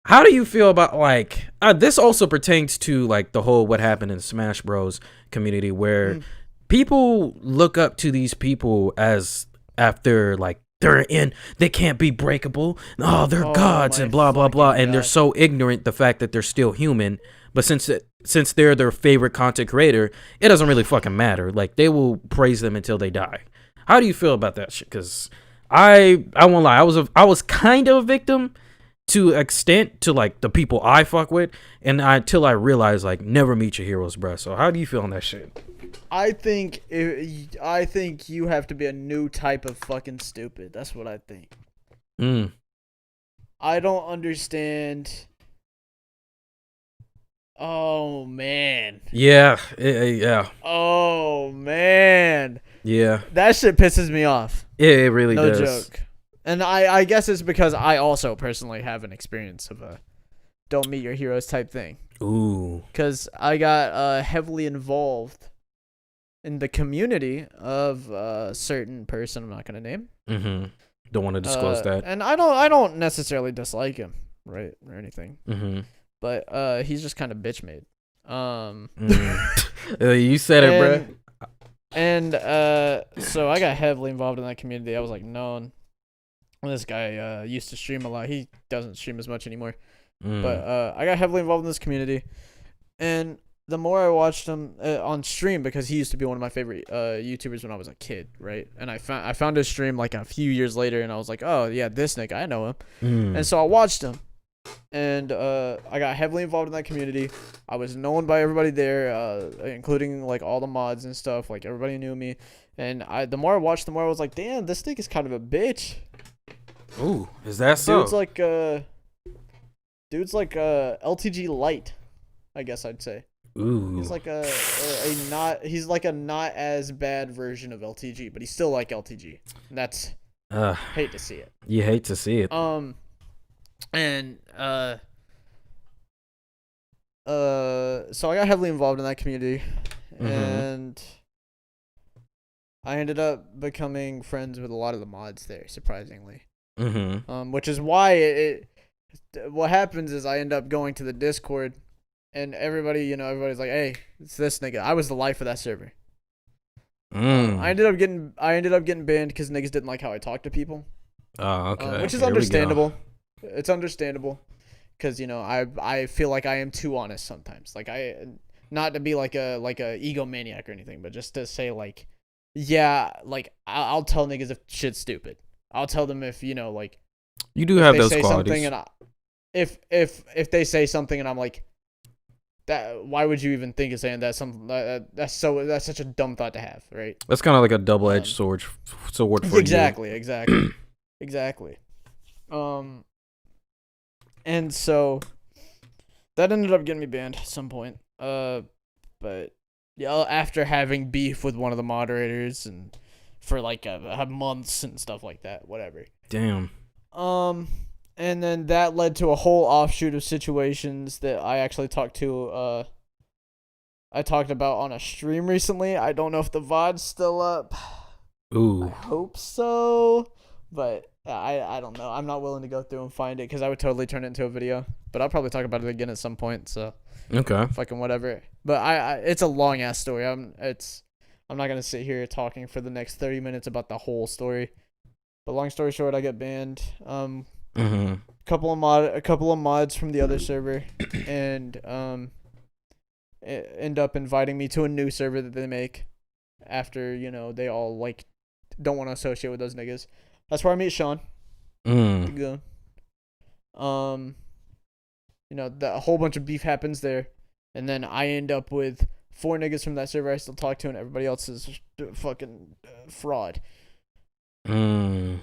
how do you feel about like this also pertains to like the whole what happened in the Smash Bros community where people look up to these people as after like they can't be breakable. Oh, they're gods and blah blah blah, and they're so ignorant the fact that they're still human. But since they're their favorite content creator, it doesn't really fucking matter. Like they will praise them until they die. How do you feel about that shit? Because I won't lie, I was kind of a victim to extent to like the people I fuck with, and until I realized like never meet your heroes, bruh. So how do you feel on that shit? I think you have to be a new type of fucking stupid. That's what I think. I don't understand. Oh man. Yeah. Yeah. Oh man. Yeah. That shit pisses me off. It really No does. joke. And I guess it's because I also personally have an experience of a don't meet your heroes type thing. Ooh. Because I got heavily involved in the community of a certain person I'm not going to name. Mm-hmm. Don't want to disclose that. And I don't necessarily dislike him, right, or anything. Mm-hmm. But he's just kind of bitch made. You said it, bruh. And so I got heavily involved in that community. I was like known. This guy used to stream a lot. He doesn't stream as much anymore. But I got heavily involved in this community. And the more I watched him on stream, because he used to be one of my favorite YouTubers when I was a kid, right? And I found his stream like a few years later, and I was like, oh, yeah, this nigga, I know him. And so I watched him. And I got heavily involved in that community. I was known by everybody there, including like all the mods and stuff. Like everybody knew me. And the more I watched, the more I was like, damn, this nigga's kind of a bitch. Ooh, is that so? Dude's like LTG light, I guess I'd say. Ooh. He's like he's like a not as bad version of LTG, but he's still like LTG. And that's hate to see it. You hate to see it. And so I got heavily involved in that community, and I ended up becoming friends with a lot of the mods there, surprisingly. Which is why what happens is I end up going to the Discord, and everybody's like, hey, it's this nigga. I was the life of that server. I ended up getting banned because niggas didn't like how I talked to people. Oh, okay. Which is Here we go. understandable. It's understandable because I feel like I am too honest sometimes. Like not to be like a egomaniac or anything, but just to say like, yeah, like I'll tell niggas if shit's stupid. I'll tell them if like You do if have they those say qualities. something and if they say something and I'm like, that why would you even think of saying that? That's such a dumb thought to have, right? That's kind of like a double-edged sword for exactly, exactly. And so that ended up getting me banned at some point. But yeah, after having beef with one of the moderators and for like months and stuff like that, whatever. Damn. And then that led to a whole offshoot of situations that I actually talked about on a stream recently. I don't know if the VOD's still up. Ooh. I hope so, but I don't know. I'm not willing to go through and find it because I would totally turn it into a video. But I'll probably talk about it again at some point. So Okay. fucking whatever. But I it's a long ass story. I'm not gonna sit here talking for the next 30 minutes about the whole story. But long story short, I get banned. Mm-hmm. A couple of mods from the other server, and end up inviting me to a new server that they make after they all like don't want to associate with those niggas. That's where I meet Sean. The goon. A whole bunch of beef happens there, and then I end up with 4 niggas from that server I still talk to, and everybody else is fucking fraud. Damn.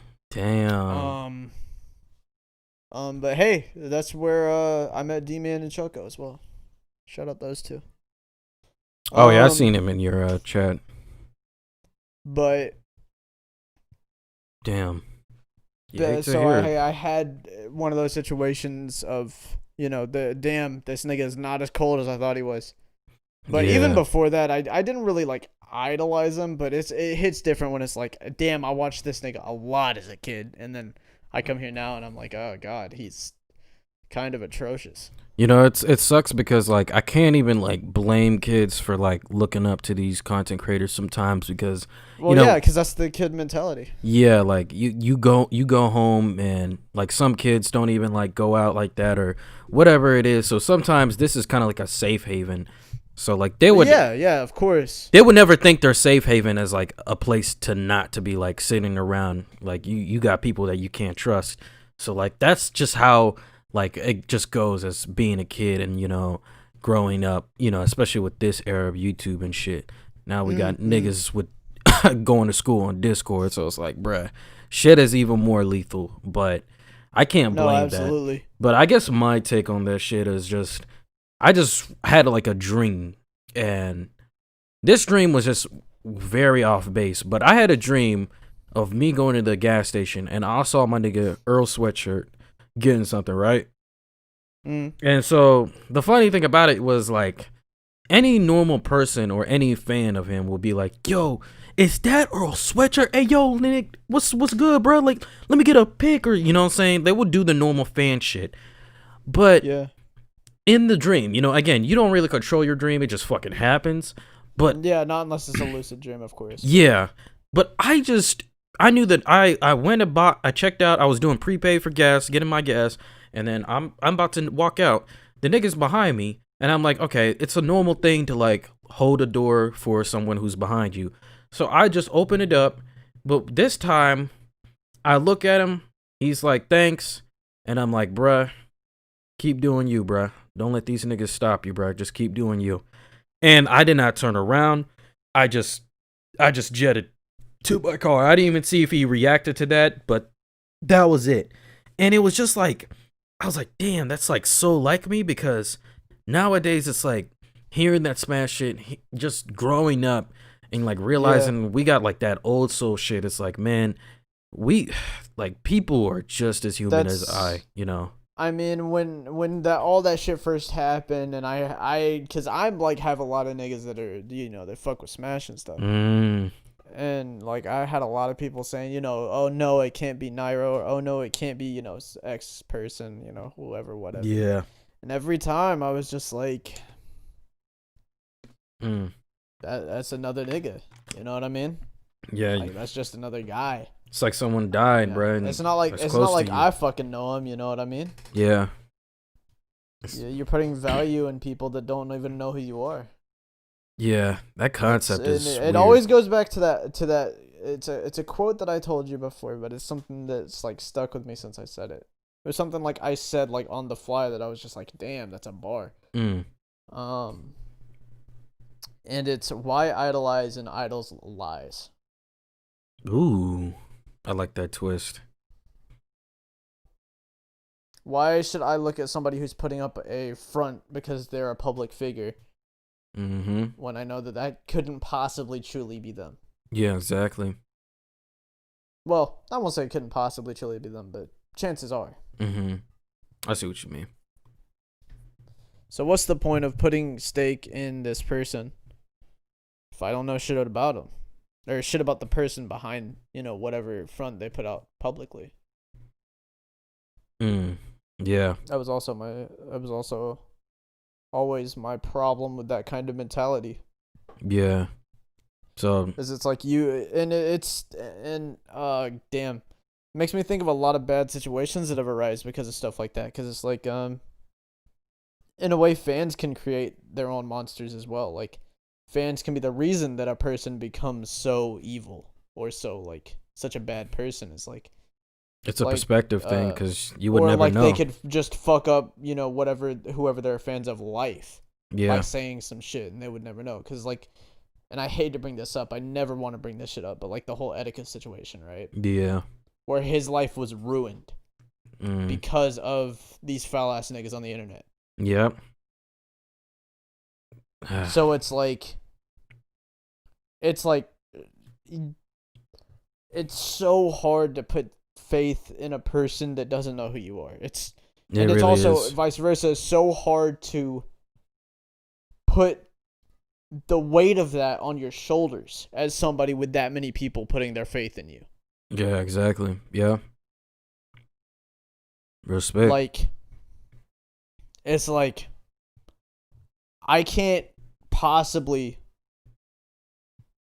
But hey, that's where I met D-Man and Choco as well. Shout out those two. Oh yeah, I seen him in your chat. But damn. I had one of those situations of this nigga is not as cold as I thought he was. But even before that, I didn't really like idolize him, but it hits different when it's like, damn, I watched this nigga a lot as a kid, and then I come here now and I'm like, oh god, he's kind of atrocious. It sucks because like I can't even like blame kids for like looking up to these content creators sometimes because because that's the kid mentality. Yeah, like you go home and like some kids don't even like go out like that or whatever it is. So sometimes this is kind of like a safe haven. So like they would of course. They would never think their safe haven as like a place to not to be like sitting around. Like you got people that you can't trust. So like that's just how like it just goes as being a kid and growing up, especially with this era of YouTube and shit. Now we got niggas with going to school on Discord, so it's like, bruh, shit is even more lethal. But I can't blame that. But I guess my take on that shit is just I just had like a dream, and this dream was just very off base. But I had a dream of me going to the gas station, and I saw my nigga Earl Sweatshirt getting something, right? And so the funny thing about it was like any normal person or any fan of him will be like, yo, is that Earl Sweatshirt? Hey, yo, nigga, what's good, bro? Like, let me get a pic, or you know what I'm saying? They would do the normal fan shit. But in the dream, again, you don't really control your dream, it just fucking happens. But yeah, not unless it's a lucid dream, of course. Yeah. But I knew that I went and I checked out, I was doing prepaid for gas, getting my gas, and then I'm about to walk out. The nigga's behind me, and I'm like, okay, it's a normal thing to like hold a door for someone who's behind you. So I just open it up, but this time I look at him, he's like, thanks, and I'm like, bruh, keep doing you, bruh. Don't let these niggas stop you, bruh. Just keep doing you. And I did not turn around. I just jetted to my car. I didn't even see if he reacted to that, but that was it. And it was just like, I was like, damn, that's like so like me, because nowadays it's like hearing that smash shit, just growing up and like realizing we got like that old soul shit. It's like, man, we like people are just as human as I. I mean, when all that shit first happened, and cause I'm like have a lot of niggas that are that fuck with Smash and stuff. And like I had a lot of people saying, oh no, it can't be Nairo, or oh no, it can't be X person, whoever, whatever. Yeah. And every time I was just like, that's another nigga. You know what I mean? Yeah, Like that's just another guy. it's like someone died, Yeah. bro. It's not like I fucking know him. You know what I mean? Yeah. You're putting value in people that don't even know who you are. Yeah, that concept is it weird. always goes back to that. It's a quote that I told you before, but it's something that's like stuck with me since I said it. It was something like I said like on the fly that I was just like, damn, that's a bar. Mm. And it's why idolize an idol's lies. Ooh, I like that twist. Why should I look at somebody who's putting up a front because they're a public figure when I know that couldn't possibly truly be them? Yeah, exactly. Well, I won't say it couldn't possibly truly be them, but chances are. I see what you mean. So what's the point of putting stake in this person if I don't know shit about them? Or shit about the person behind, whatever front they put out publicly. Yeah. That was also always my problem with that kind of mentality. Yeah. So is it's like damn. It makes me think of a lot of bad situations that have arisen because of stuff like that. Because it's like, in a way, fans can create their own monsters as well. Like, fans can be the reason that a person becomes so evil or so like such a bad person. It's like it's a perspective thing because you would never know. They could just fuck up, whoever they're fans of life. Yeah. By saying some shit and they would never know. Because like, and I hate to bring this up. I never want to bring this shit up, but like the whole etiquette situation, right? Yeah. Where his life was ruined because of these foul ass niggas on the internet. Yep. So it's so hard to put faith in a person that doesn't know who you are. It's also vice versa. It's so hard to put the weight of that on your shoulders as somebody with that many people putting their faith in you. Yeah, exactly. Yeah. Respect. Like, it's like, I can't possibly,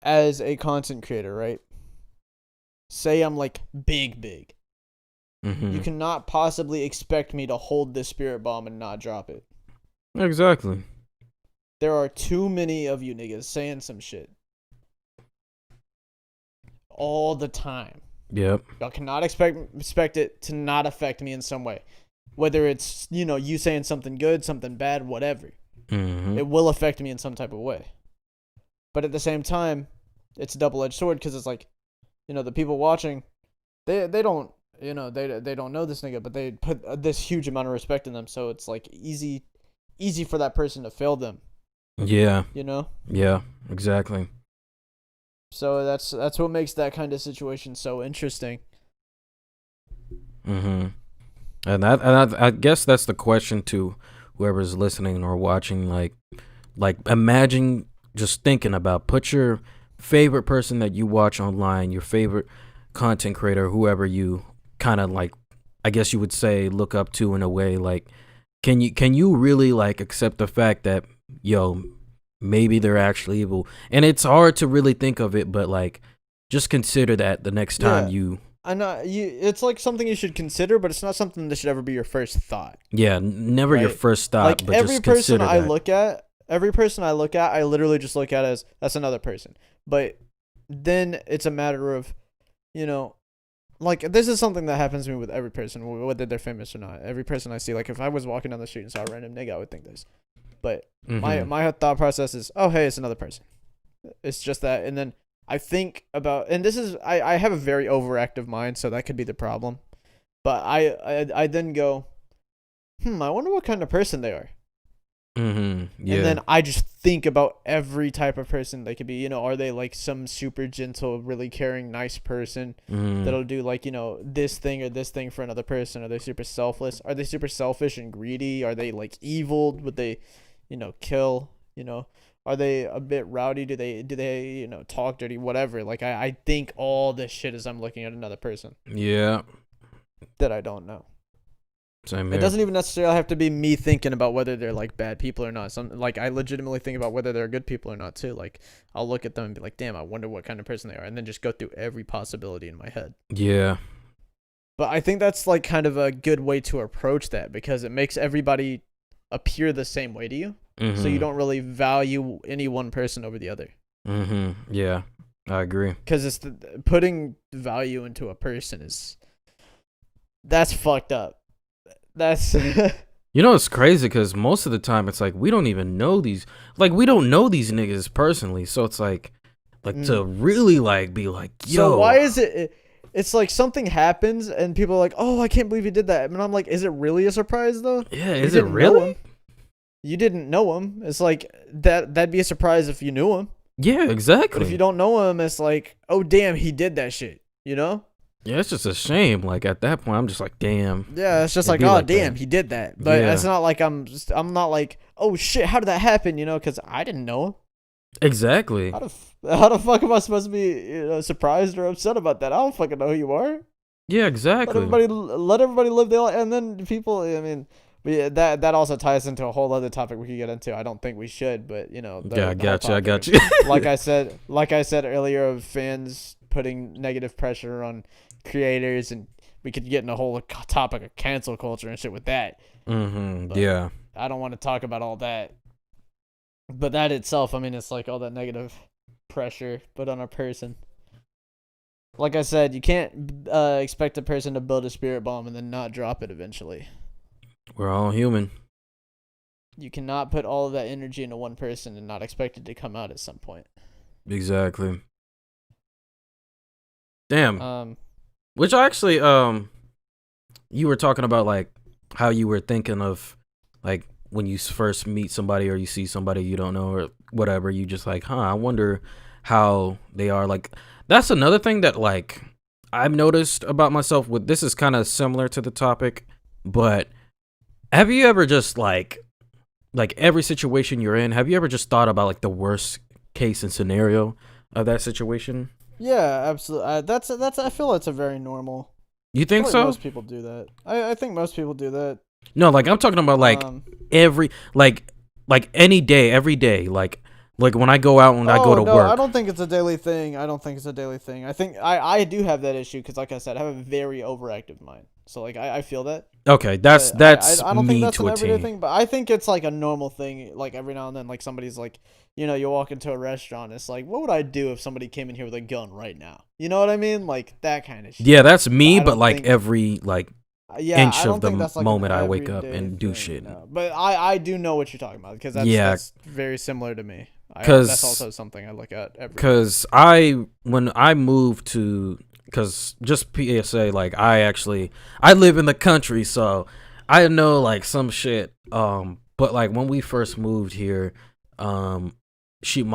as a content creator, right? Say I'm like big. You cannot possibly expect me to hold this spirit bomb and not drop it. Exactly. There are too many of you niggas saying some shit all the time. Yep. Y'all cannot expect it to not affect me in some way. Whether it's, you saying something good, something bad, whatever. It will affect me in some type of way. But at the same time, it's a double-edged sword because it's like, the people watching, they don't, they don't know this nigga, but they put this huge amount of respect in them. So it's like easy for that person to fail them. Yeah. Yeah, exactly. So that's what makes that kind of situation so interesting. And I guess that's the question to whoever's listening or watching. Like imagine just thinking about, put your favorite person that you watch online, your favorite content creator, whoever you kind of like, I guess you would say look up to in a way. Like, can you really like accept the fact that maybe they're actually evil? And it's hard to really think of it, but like, just consider that the next time you. I know it's like something you should consider, but it's not something that should ever be your first thought. Yeah, never your first thought. Like, but every just person I look at, I literally just look at as that's another person. But then it's a matter of, like, this is something that happens to me with every person, whether they're famous or not. Every person I see, like, if I was walking down the street and saw a random nigga, I would think this. But my thought process is, oh, hey, it's another person. It's just that. And then I think about, and this is, I have a very overactive mind, so that could be the problem. But I then go, I wonder what kind of person they are. Yeah. And then I just think about every type of person they could be. Are they like some super gentle, really caring, nice person that'll do like, this thing or this thing for another person? Are they super selfless? Are they super selfish and greedy? Are they like evil? Would they, kill? Are they a bit rowdy? Do they talk dirty? Whatever. Like, I think all this shit as I'm looking at another person. Yeah. That I don't know. Same It here. doesn't even necessarily have to be me thinking about whether they're like bad people or not. Some like I legitimately think about whether they're good people or not too. Like I'll look at them and be like, damn, I wonder what kind of person they are, and then just go through every possibility in my head. Yeah. But I think that's like kind of a good way to approach that because it makes everybody appear the same way to you. Mm-hmm. So you don't really value any one person over the other. Mm-hmm. Yeah, I agree. Because it's putting value into a person that's fucked up. That's You know, it's crazy because most of the time it's like we don't even know these. Like we don't know these niggas personally, so it's like to really like be like, yo. So why is it? It's like something happens and people are like, "Oh, I can't believe you did that." And I'm like, "Is it really a surprise though?" Yeah, is it really? You didn't know him. It's like that'd be a surprise if you knew him. Yeah, exactly. But if you don't know him, it's like, "Oh damn, he did that shit." You know? Yeah, it's just a shame. Like at that point, I'm just like, damn. Yeah, it's just like, oh damn, he did that. But it's not like I'm not like, oh shit, how did that happen? You know, because I didn't know him. Exactly. How the fuck am I supposed to be surprised or upset about that? I don't fucking know who you are. Yeah, exactly. Let everybody live their life, and then people. I mean, that also ties into a whole other topic we could get into. I don't think we should, but you know. I got you. like I said earlier, of fans putting negative pressure on creators, and we could get in a whole topic of cancel culture and shit with that. Mm-hmm. Yeah. I don't want to talk about all that. But that itself, I mean, it's like all that negative pressure put on a person. Like I said, you can't expect a person to build a spirit bomb and then not drop it eventually. We're all human. You cannot put all of that energy into one person and not expect it to come out at some point. Exactly. Damn. Which actually, you were talking about like how you were thinking of like when you first meet somebody or you see somebody you don't know or whatever, you just like, I wonder how they are. Like that's another thing that like I've noticed about myself with this is kind of similar to the topic, but have you ever just like every situation you're in, have you ever just thought about like the worst case and scenario of that situation? Yeah, absolutely. That's I feel that's a very normal. You think so? Most people do that. I think most people do that. No, like I'm talking about like every like any day, every day, like when I go out and I go to work. I don't think it's a daily thing. I think I do have that issue because, like I said, I have a very overactive mind. So like I feel that. Okay, that's I don't me think that's to an a everyday T. thing, but I think it's like a normal thing. Like every now and then, like somebody's like, you know, you walk into a restaurant. It's like, what would I do if somebody came in here with a gun right now? You know what I mean? Like that kind of shit. Yeah, that's me, but like every like inch I don't of the think that's like moment I wake up and do thing, shit. No. But I do know what you're talking about because that's very similar to me. That's also something I look at every. Because when I moved to, because just PSA, like I live in the country, so I know like some shit. But like when we first moved here, my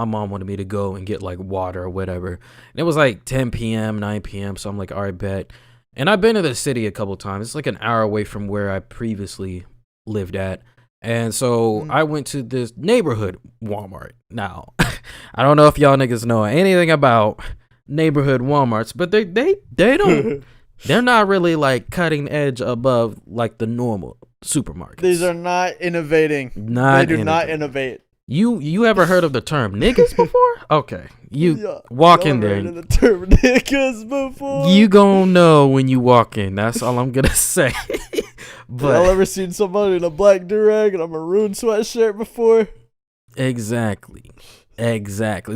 mom wanted me to go and get like water or whatever, and it was like 10 p.m., 9 p.m. So I'm like, all right, bet. And I've been to the city a couple times. It's like an hour away from where I previously lived at. And so I went to this neighborhood Walmart. Now, I don't know if y'all niggas know anything about neighborhood Walmarts, but they don't they're not really like cutting edge above like the normal supermarkets. These are not innovating. They do not innovate. You ever heard of the term niggas before? Okay. Walk in there. Heard of the term niggas before? You gonna know when you walk in. That's all I'm gonna say. But y'all ever seen somebody in a black durag and a maroon sweatshirt before? Exactly.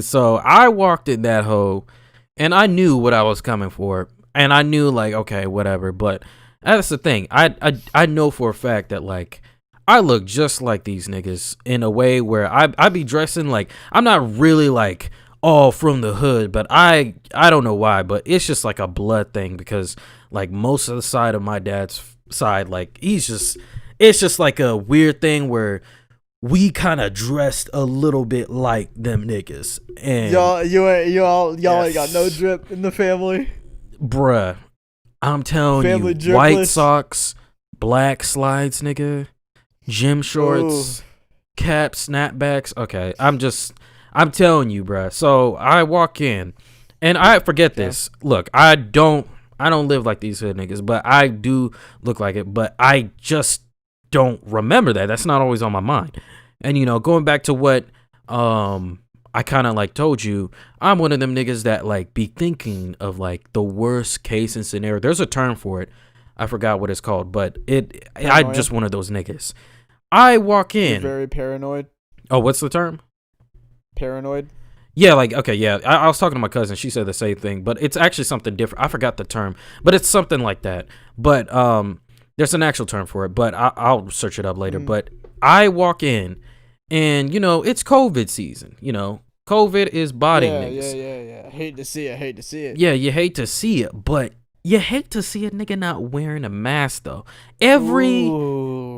So I walked in that hole and I knew what I was coming for. And I knew like, okay, whatever. But that's the thing. I know for a fact that like I look just like these niggas in a way where I be dressing like I'm not really like all from the hood, but I don't know why, but it's just like a blood thing because like most of the side of my dad's side, like it's just like a weird thing where we kind of dressed a little bit like them niggas. And y'all ain't got no drip in the family, bruh. I'm telling family you, dripless. White socks, black slides, nigga. Gym shorts, cap, snapbacks. Okay, I'm telling you, bruh. So I walk in, and I forget this. Look, I don't I don't live like these hood niggas, but I do look like it. But I just don't remember that. That's not always on my mind. And going back to what I kind of like told you, I'm one of them niggas that like be thinking of like the worst case and scenario. There's a term for it. I forgot what it's called, but I'm just one of those niggas. I walk in. You're very paranoid. Oh, what's the term? Paranoid. Yeah, like, okay, yeah. I was talking to my cousin. She said the same thing, but it's actually something different. I forgot the term, but it's something like that. But there's an actual term for it, but I'll search it up later. But I walk in, and, it's COVID season. COVID is bodying niggas. Yeah. Hate to see it. Yeah, you hate to see it, but you hate to see a nigga not wearing a mask, though. Every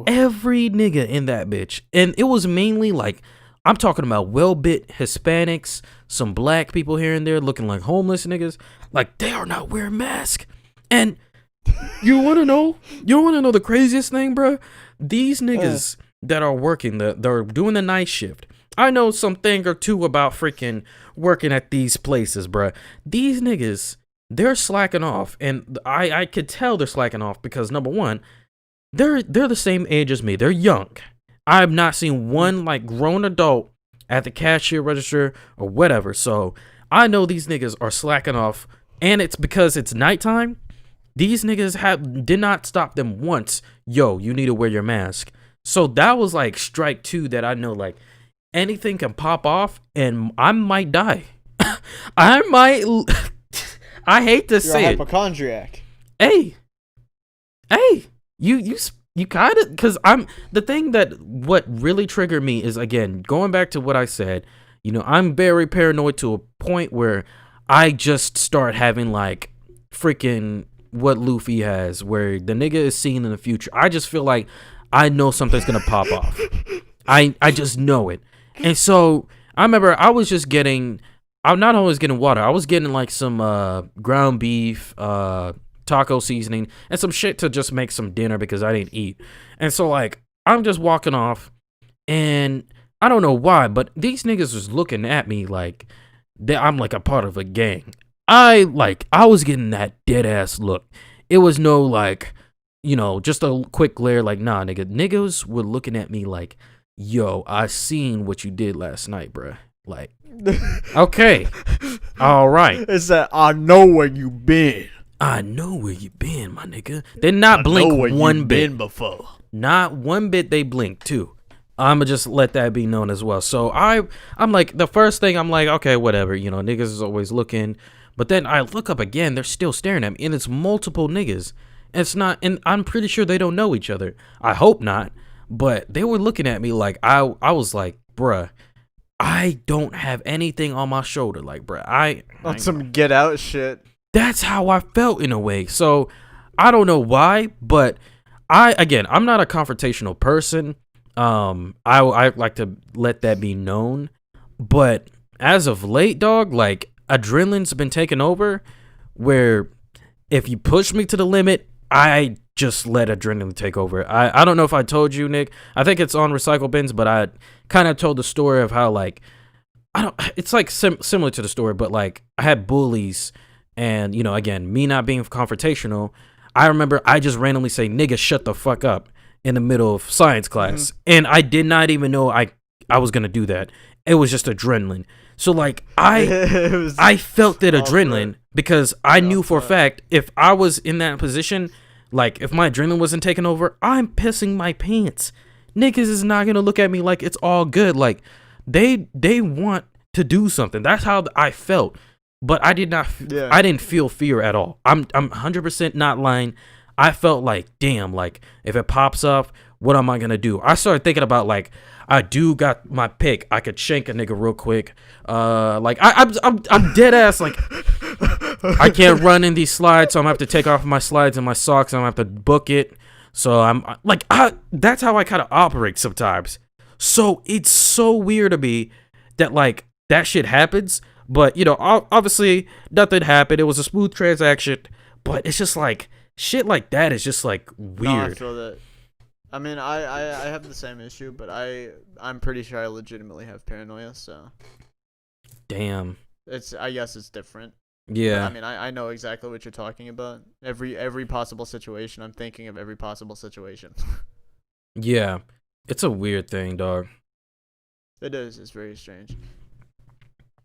nigga in that bitch. And it was mainly like, I'm talking about well-bit Hispanics, some black people here and there looking like homeless niggas. Like, they are not wearing masks. And you want to know the craziest thing, bro? These niggas that are working, they're doing the night shift. I know something or two about freaking working at these places, bro. These niggas, they're slacking off. And I could tell they're slacking off because, number one, they're the same age as me. They're young. I've not seen one like grown adult at the cashier register or whatever. So I know these niggas are slacking off, and it's because it's nighttime. These niggas did not stop them once. Yo, you need to wear your mask. So that was like strike two that I know like anything can pop off and I might die. I might. I hate to say You're a it. hypochondriac. Hey, you kind of, because the thing that what really triggered me is, again, going back to what I said, I'm very paranoid to a point where I just start having like freaking what Luffy has, where the nigga is seeing in the future. I just feel like I know something's going to pop off. I just know it. And so I remember I'm not always getting water. I was getting like some ground beef, taco seasoning, and some shit to just make some dinner because I didn't eat. And so like I'm just walking off, and I don't know why, but these niggas was looking at me like I'm like a part of a gang. I was getting that dead ass look. It was no like, just a quick glare like, nah, nigga. Niggas were looking at me like, yo, I seen what you did last night, bruh. Like, okay, all right. It's that I know where you been. I know where you been, my nigga. They not blink one bit before. Not one bit they blink too. I'ma just let that be known as well. So I'm like, the first thing I'm like, okay, whatever, niggas is always looking. But then I look up again, they're still staring at me, and it's multiple niggas. And I'm pretty sure they don't know each other. I hope not. But they were looking at me like I was like, bruh, I don't have anything on my shoulder. Like, bruh, I on some get out shit. That's how I felt in a way. So I don't know why, but I'm not a confrontational person. I like to let that be known. But as of late, dog, like adrenaline's been taken over, where if you push me to the limit, I just let adrenaline take over. I don't know if I told you, Nick. I think it's on Recycle Bins, but I kind of told the story of how like it's like similar to the story, but like I had bullies. And, again, me not being confrontational, I remember I just randomly say, nigga, shut the fuck up in the middle of science class. Mm-hmm. And I did not even know I was going to do that. It was just adrenaline. So, like, I felt that adrenaline because I knew for a fact if I was in that position, like, if my adrenaline wasn't taking over, I'm pissing my pants. Niggas is not going to look at me like it's all good. Like, they want to do something. That's how I felt. But I did not. I didn't feel fear at all. I'm 100% not lying. I felt like, damn, like if it pops up, what am I gonna do? I started thinking about like, I do got my pick. I could shank a nigga real quick. Like I'm dead ass. Like I can't run in these slides, so I'm gonna have to take off my slides and my socks. I'm gonna have to book it. So I'm like, that's how I kind of operate sometimes. So it's so weird to me that like that shit happens. But, obviously nothing happened. It was a smooth transaction. But it's just like, shit like that is just like weird. No, I feel that. I mean, I have the same issue, but I'm pretty sure I legitimately have paranoia, so. Damn. I guess it's different. Yeah. I mean, I know exactly what you're talking about. Every possible situation, I'm thinking of every possible situation. Yeah. It's a weird thing, dog. It is. It's very strange.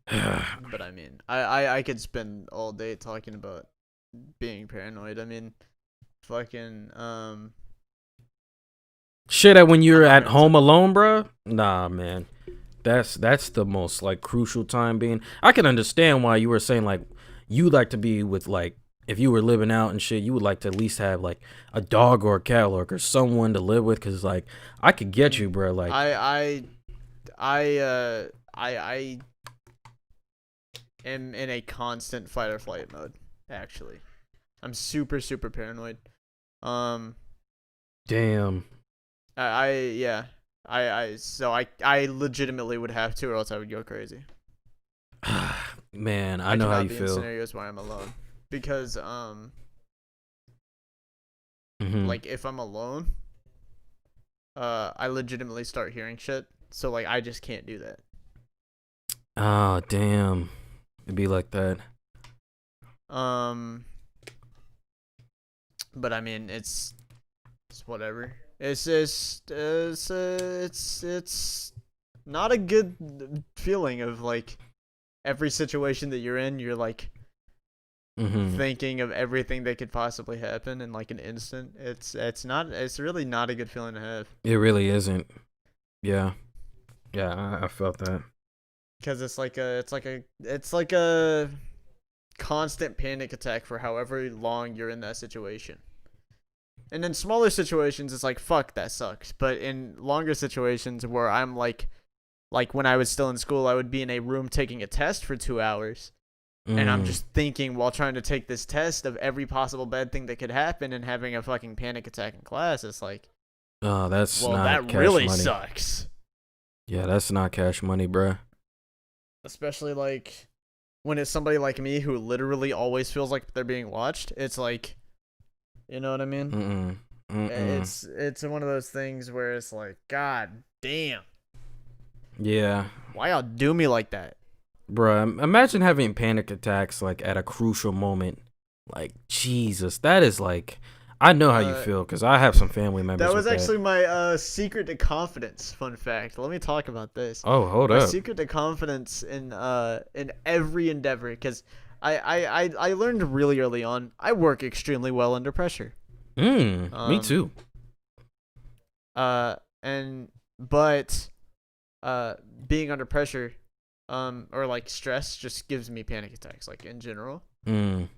But I mean, I could spend all day talking about being paranoid. I mean, fucking Shit, that when you're I'm not at gonna home alone, bro. Nah, man. That's the most like crucial time being. I can understand why you were saying like you like to be with like if you were living out and shit, you would like to at least have like a dog or a cat or someone to live with, cause like I could get you, bro. Like I am in a constant fight or flight mode. Actually, I'm super paranoid. Um, damn. yeah. I legitimately would have to, or else I would go crazy. Man, I know how cannot you be in feel. scenarios where I'm alone because Mm-hmm. like if I'm alone, I legitimately start hearing shit. So like I just can't do that. Oh, damn. It'd be like that. Um, but I mean it's whatever. It's just it's not a good feeling of like every situation that you're in, you're like Mm-hmm. thinking of everything that could possibly happen in like an instant. It's really not a good feeling to have. It really isn't. Yeah. Yeah, I felt that. Because it's like a constant panic attack for however long you're in that situation. And in smaller situations, it's like fuck that sucks. But in longer situations where I'm like when I was still in school, I would be in a room taking a test for 2 hours. And I'm just thinking while trying to take this test of every possible bad thing that could happen and having a fucking panic attack in class. It's like, Oh, that's well, not that cash really money. sucks. Yeah, that's not cash money, bruh. Especially like when it's somebody like me who literally always feels like they're being watched. It's like, you know what I mean? Mm-mm. Mm-mm. It's one of those things where it's like, God damn, Yeah. why y'all do me like that? Bruh, imagine having panic attacks like at a crucial moment. Like, Jesus, that is like, I know how you feel because I have some family members That was with actually that. my secret to confidence. Fun fact. Let me talk about this. Oh, hold My up. secret to confidence in every endeavor, because I learned really early on. I work extremely well under pressure. Me too. And but being under pressure, or like stress just gives me panic attacks, like in general. Mm.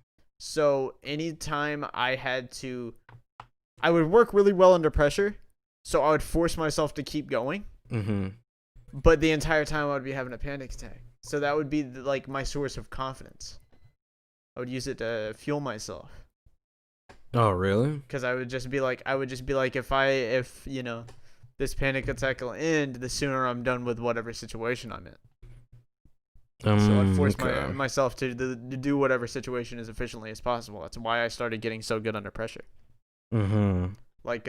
So anytime I would work really well under pressure, so I would force myself to keep going. Mm-hmm. But the entire time I would be having a panic attack. So that would be like my source of confidence. I would use it to fuel myself. Oh, really? Because I would just be like, if you know, this panic attack will end, the sooner I'm done with whatever situation I'm in. So I'd force myself to do whatever situation as efficiently as possible. That's why I started getting so good under pressure. Mm-hmm. Like,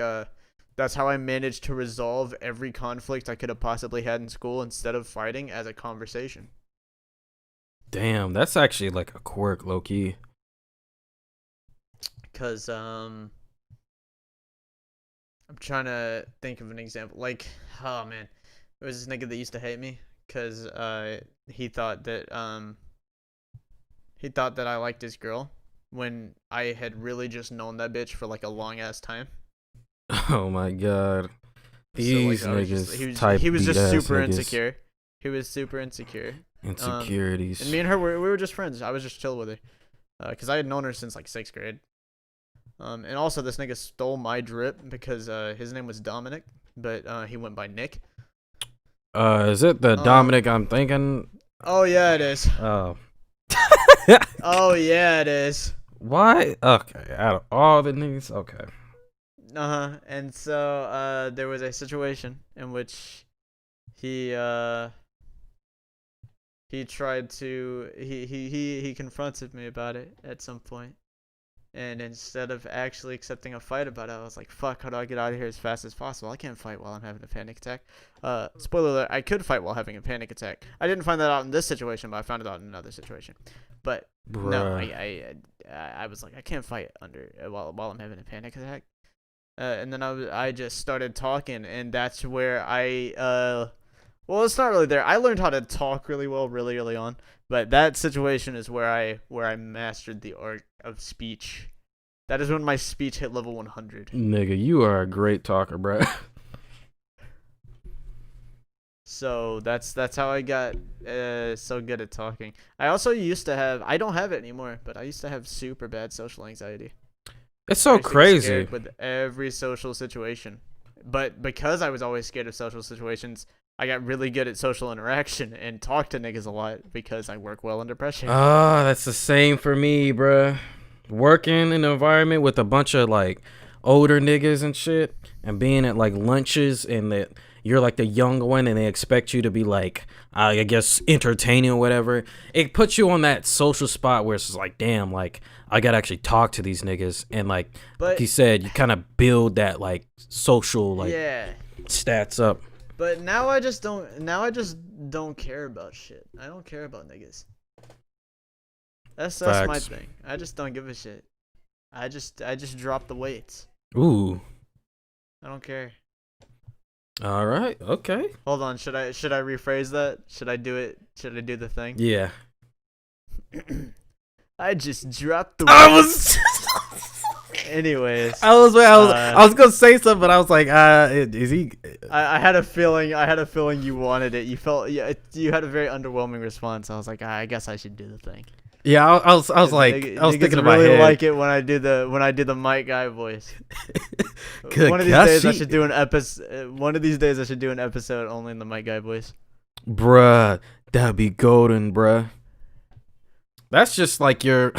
that's how I managed to resolve every conflict I could have possibly had in school instead of fighting as a conversation. Damn, that's actually like a quirk, low key. Cause I'm trying to think of an example. Like, oh man, there was this nigga that used to hate me because he thought that I liked his girl when I had really just known that bitch for like a long ass time. Oh my god. These so, like, niggas he was beat just ass super niggas. insecure. He was super insecure. Insecurities. And me and her we were just friends. I was just chill with her. Cause I had known her since like 6th grade. And also this nigga stole my drip because his name was Dominic, but he went by Nick. Is it the Dominic I'm thinking? Oh yeah, it is. Oh. Oh yeah, it is. Why? Okay, out of all the niggas, okay. And so there was a situation in which he tried to he confronted me about it at some point. And instead of actually accepting a fight about it, I was like, fuck, how do I get out of here as fast as possible? I can't fight while I'm having a panic attack. Spoiler alert, I could fight while having a panic attack. I didn't find that out in this situation, but I found it out in another situation. But no, I was like, I can't fight while I'm having a panic attack. And then I just started talking, and that's where well, it's not really there. I learned how to talk really well really early on, but that situation is where I mastered the art of speech. That is when my speech hit level 100. Nigga, you are a great talker, bro. So that's how I got so good at talking. I also used to have, I don't have it anymore, but I used to have super bad social anxiety. It's so crazy with every social situation. But because I was always scared of social situations, I got really good at social interaction and talk to niggas a lot because I work well under pressure. Oh, that's the same for me, bruh. Working in an environment with a bunch of like older niggas and shit, and being at like lunches, and that you're like the young one, and they expect you to be like, I guess, entertaining or whatever. It puts you on that social spot where it's just like, damn, like I gotta actually talk to these niggas, and like you said, you kind of build that like social like stats up. But now I just don't care about shit. I don't care about niggas. That's my thing. I just don't give a shit. I just drop the weights. Ooh. I don't care. All right. Okay. Hold on. Should I rephrase that? Should I do it? Should I do the thing? Yeah. I just dropped the weights. Anyways, I was gonna say something, but I was like, is he? I had a feeling you wanted it. You had a very underwhelming response. I was like, I guess I should do the thing. Yeah, I was like, I was thinking about really like it when I do the Mike Guy voice. One of these days I should do an episode. One of these days I should do an episode only in the Mike Guy voice. Bruh, that'd be golden, bruh. That's just like your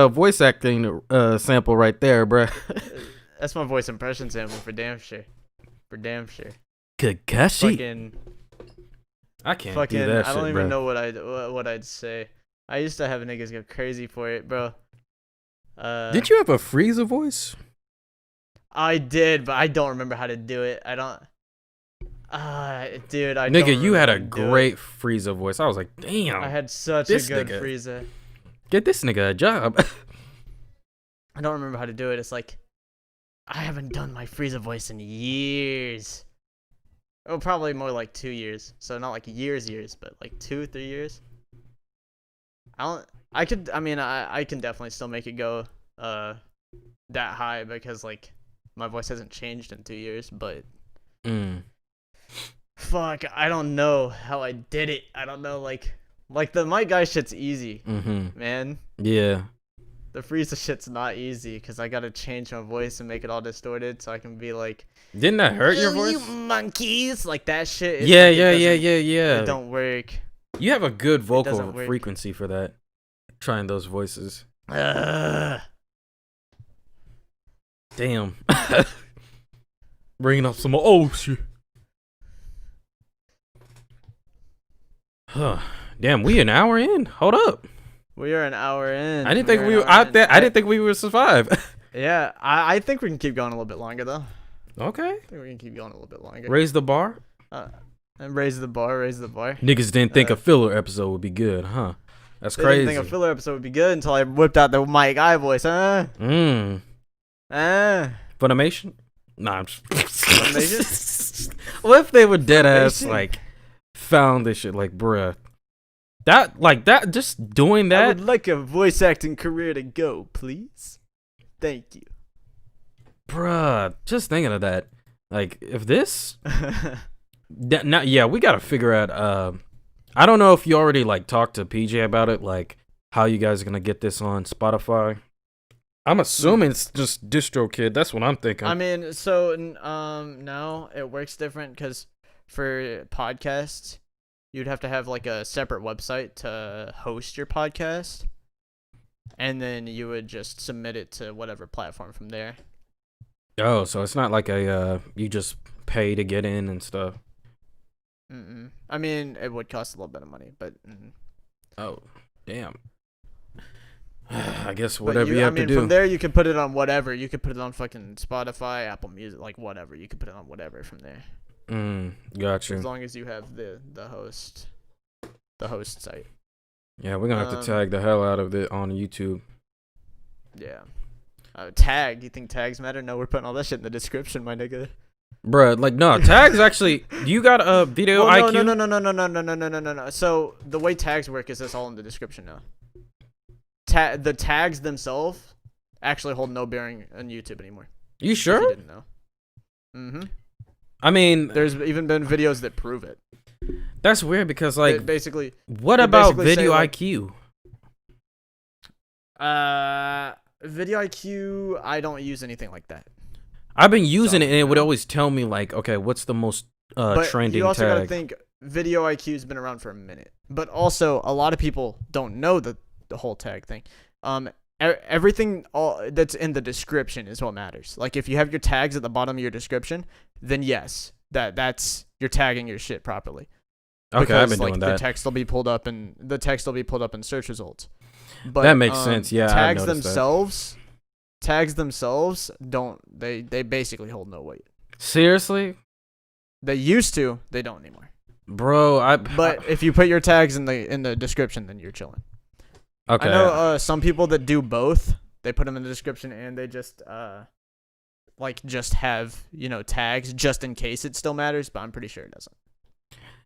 voice acting sample right there, bruh. That's my voice impression sample for damn sure. Kakashi. I can't do that shit, I don't even bro. know what I'd say. I used to have niggas go crazy for it, bro. Did you have a Frieza voice? I did, but I don't remember how to do it. I don't. Dude, I. Nigga, you had a great Frieza voice. I was like, damn. I had such a good Frieza. Get this nigga a job. I don't remember how to do it. It's like, I haven't done my Frieza voice in years. Oh, probably more like 2 years. So not like years, but like 2-3 years. I can definitely still make it go that high because like my voice hasn't changed in 2 years, but fuck, I don't know how I did it. I don't know, like the Mike Guy shit's easy, man. Yeah. The Frieza shit's not easy because I gotta change my voice and make it all distorted so I can be like, didn't that hurt your voice? You monkeys, like that shit. Yeah. It don't work. You have a good vocal frequency for that. Trying those voices. Damn. Bringing up some more shit. Huh. Damn, we an hour in. Hold up. We are an hour in. I didn't think we were out there. I didn't think we would survive. Yeah, I think we can keep going a little bit longer though. Okay. I think we can keep going a little bit longer. Raise the bar. And raise the bar. Niggas didn't think a filler episode would be good, huh? That's crazy. I didn't think a filler episode would be good until I whipped out the Mike Guy voice, huh? Funimation? Nah, I'm just... Funimation? What if they were dead ass, like, found this shit, like, bruh. That, just doing that? I would like a voice acting career to go, please. Thank you. Bruh, just thinking of that. Like, if this... yeah, we gotta figure out, I don't know if you already like talked to PJ about it, like how you guys are gonna get this on Spotify. I'm assuming it's just DistroKid. That's what I'm thinking. I mean, so no, it works different because for podcasts, you'd have to have like a separate website to host your podcast, and then you would just submit it to whatever platform from there. Oh, so it's not like you just pay to get in and stuff. I mean, it would cost a little bit of money, but. Oh, damn. I guess But whatever you have to do. from there you can put it on whatever. You could put it on fucking Spotify, Apple Music, like whatever. You could put it on whatever from there. Gotcha. As long as you have the host site. Yeah, we're gonna have to tag the hell out of it on YouTube. Yeah. Tag. You think tags matter? No, we're putting all that shit in the description, my nigga. Bruh, like no, tags actually. You got a video IQ? No. So the way tags work is it's all in the description now. The tags themselves actually hold no bearing on YouTube anymore. You sure? If you didn't know. Mm-hmm. I mean, there's even been videos that prove it. That's weird because like basically. What about video IQ? Video IQ, I don't use anything like that. I've been using it and it would always tell me like, okay, what's the most trending tag? You also gotta think Video IQ's been around for a minute. But also a lot of people don't know the whole tag thing. Everything that's in the description is what matters. Like if you have your tags at the bottom of your description, then yes, that's you're tagging your shit properly. Okay, because, I've been doing that. The text will be pulled up in search results. But that makes sense. Yeah, tags themselves don't they basically hold no weight. Seriously? They used to, they don't anymore. Bro, but if you put your tags in the description, then you're chilling. Okay. I know some people that do both. They put them in the description and they just just have, tags just in case it still matters, but I'm pretty sure it doesn't.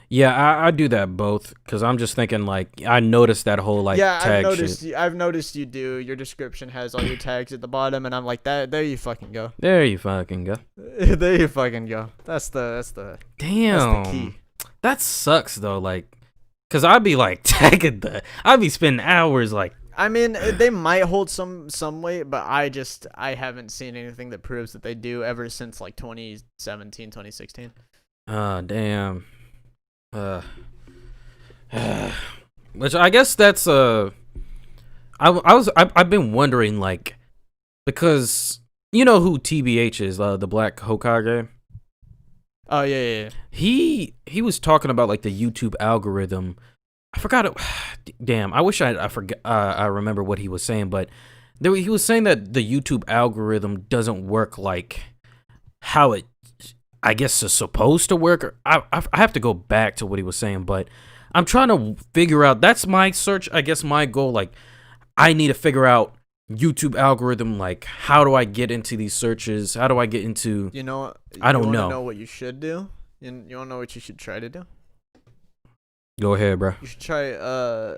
Yeah, I do that both because I'm just thinking like I noticed that whole tag shit. I've noticed you do. Your description has all your tags at the bottom, and I'm like that. There you fucking go. There you fucking go. There you fucking go. That's the damn. That's the key. That sucks though, like, cause I'd be like tagging I'd be spending hours like. I mean, they might hold some weight, but I haven't seen anything that proves that they do ever since like 2017, 2016. Damn. Which I guess that's I've been wondering like because you know who TBH is, the Black Hokage. Oh yeah. He was talking about like the YouTube algorithm. I forgot it. Damn, I wish I forgot. I remember what he was saying, but he was saying that the YouTube algorithm doesn't work like how it, I guess, is supposed to work. I have to go back to what he was saying, but I'm trying to figure out. That's my search. I guess my goal. Like, I need to figure out YouTube algorithm. Like, how do I get into these searches? How do I get into? I don't know. You know what you should do? You want to know what you should try to do? Go ahead, bro. You should try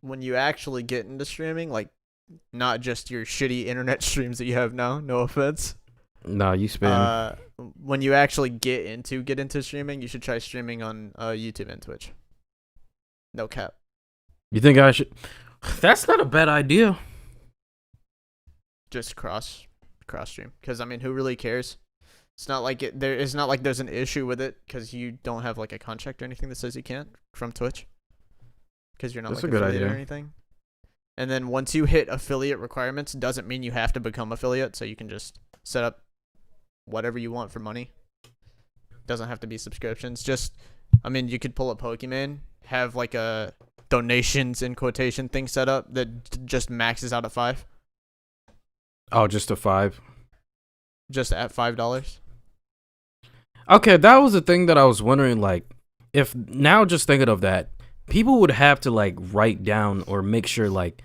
when you actually get into streaming, like not just your shitty internet streams that you have now. No offense. No, you spin. When you actually get into streaming, you should try streaming on YouTube and Twitch. No cap. You think I should? That's not a bad idea. Just cross stream, because I mean, who really cares? It's not like it's not like there's an issue with it because you don't have like a contract or anything that says you can't from Twitch. Because you're not like affiliate or anything. And then once you hit affiliate requirements, doesn't mean you have to become affiliate, so you can just set up whatever you want for money. Doesn't have to be subscriptions. Just, I mean, you could pull up Pokemon, have like a donations in quotation thing set up that just maxes out at 5. Oh, just a 5? Just at $5. Okay, that was the thing that I was wondering, like, if now just thinking of that, people would have to like write down or make sure, like,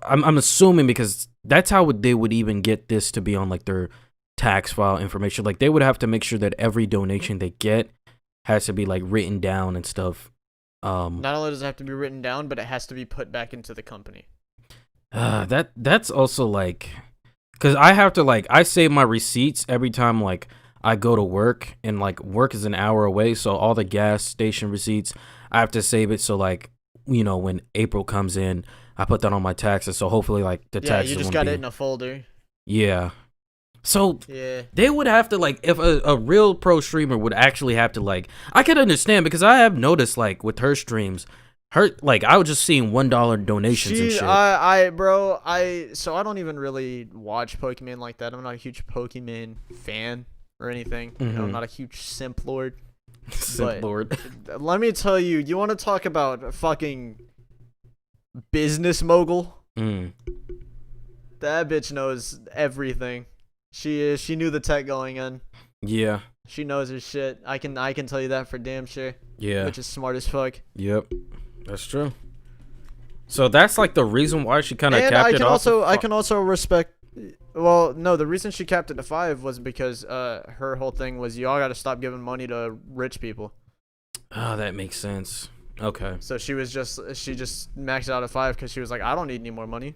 I'm assuming because that's how they would even get this to be on like their tax file information. Like, they would have to make sure that every donation they get has to be like written down and stuff. Not only does it have to be written down, but it has to be put back into the company. That's also like, because I have to like, I save my receipts every time like I go to work, and like work is an hour away, so all the gas station receipts I have to save it. So like, you know, when April comes in, I put that on my taxes. So hopefully like the taxes. Yeah, you just got it in a folder. Yeah. So yeah, they would have to like, if a real pro streamer would actually have to like, I can understand because I have noticed like with her streams, her like I was just seeing $1 donations and shit. So I don't even really watch Pokemon like that. I'm not a huge Pokemon fan or anything. You know, I'm not a huge simp lord. Simp lord. Let me tell you, you want to talk about a fucking business mogul? Mm. That bitch knows everything. She knew the tech going in. Yeah. She knows her shit. I can tell you that for damn sure. Yeah. Which is smart as fuck. Yep. That's true. So that's like the reason why she kind of And capped I it can off. also I can also respect. Well, no, the reason she capped it to 5 was because her whole thing was y'all got to stop giving money to rich people. Oh, that makes sense. Okay. So she just maxed out at 5 because she was like, I don't need any more money.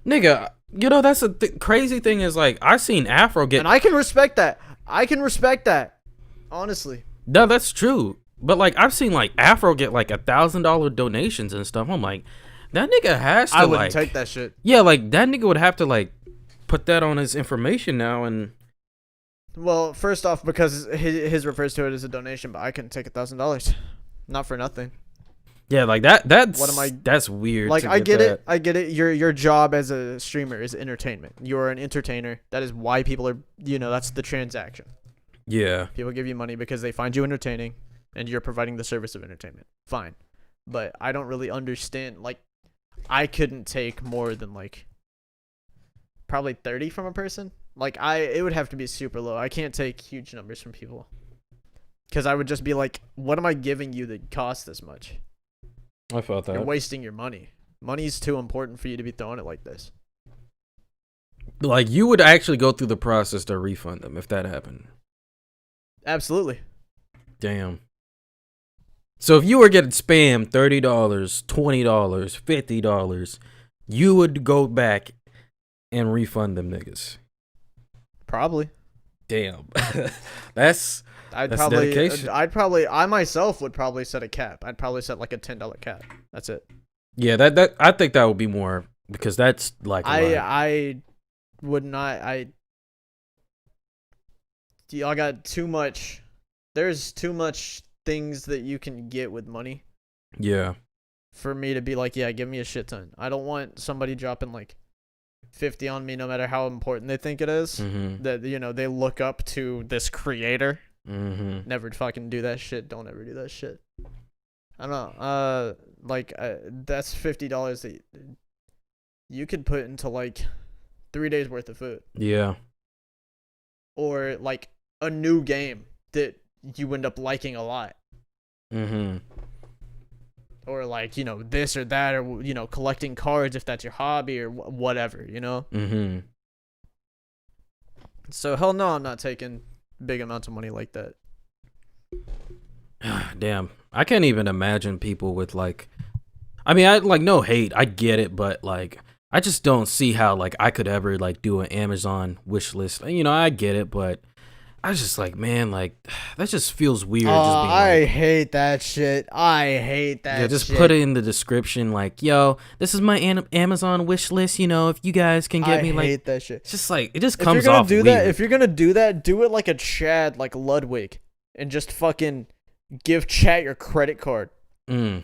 Nigga, you know that's the crazy thing is like I seen Afro get. And I can respect that. Honestly. No, that's true. But like I've seen like Afro get like $1,000 donations and stuff. I'm like, that nigga has to. I wouldn't like take that shit. Yeah, like that nigga would have to like put that on his information now and. Well, first off, because his refers to it as a donation, but I couldn't take $1,000, not for nothing. Yeah, like that's what am I? That's weird. Like I get it. Your job as a streamer is entertainment. You're an entertainer. That is why people are. That's the transaction. Yeah. People give you money because they find you entertaining, and you're providing the service of entertainment. Fine, but I don't really understand. Like, I couldn't take more than like probably 30 from a person. Like it would have to be super low. I can't take huge numbers from people because I would just be like, what am I giving you that costs this much? I felt that. You're wasting your money. Money's too important for you to be throwing it like this. Like you would actually go through the process to refund them if that happened. Absolutely. Damn. So if you were getting spammed $30, $20, $50, you would go back and refund them niggas. Probably. Damn. That's dedication. I myself would probably set a cap. I'd probably set like a $10 cap. That's it. Yeah, that I think that would be more because that's like I would not. Y'all got too much. There's too much things that you can get with money. Yeah. For me to be like, yeah, give me a shit ton. I don't want somebody dropping like 50 on me, no matter how important they think it is. Mm-hmm. That they look up to this creator. Mm-hmm. Never fucking do that shit. Don't ever do that shit. I don't know. That's $50 that you could put into like 3 days worth of food. Yeah. Or like a new game that you end up liking a lot. Mm-hmm. Or like, this or that, or, collecting cards if that's your hobby or whatever, Mm-hmm. So hell no, I'm not taking big amounts of money like that. Damn. I can't even imagine people with like, I mean, I like no hate. I get it, but like, I just don't see how like I could ever like do an Amazon wish list. I get it, but I was just like, man, like that just feels weird. Just being I like, hate that shit. I hate that. Yeah, just shit. put it in the description, like, yo, this is my Amazon wish list. If you guys can get me, like, I hate that shit. It's just like it just comes if you're gonna off do weird. That, if you're gonna do that, do it like a Chad, like Ludwig, and just fucking give chat your credit card and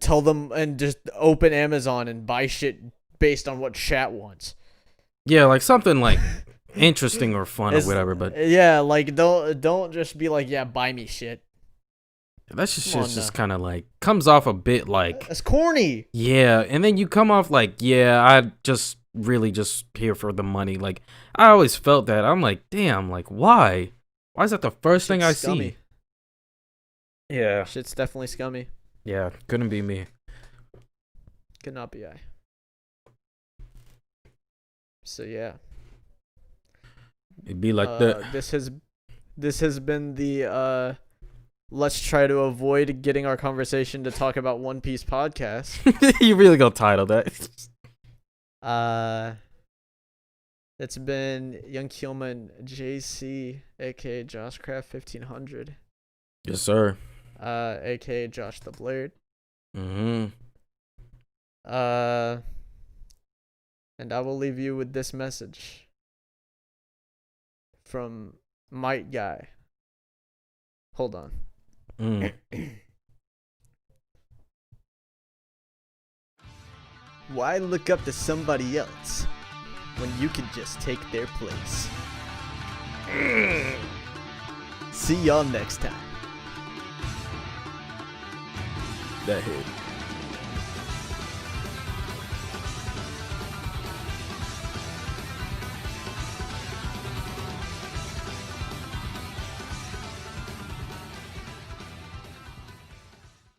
tell them and just open Amazon and buy shit based on what chat wants. Yeah, like something like interesting or fun or whatever. But yeah, like don't just be like, yeah, buy me shit. That's just kind of like comes off a bit like it's corny. Yeah, and then you come off like, yeah, I just really just here for the money. Like I always felt that. I'm like, damn, like why? Why is that the first thing I see? Yeah, shit's definitely scummy. Yeah, couldn't be me. Could not be I. So yeah, it'd be like that. This has been the let's try to avoid getting our conversation to talk about One Piece podcast. You really gonna title that? It's been Young Keelman JC, aka JoshCraft 1500. Yes, sir. Aka Josh the Blurred. Mm-hmm. And I will leave you with this message from Might Guy. Hold on. Why look up to somebody else when you can just take their place? See y'all next time. That hit.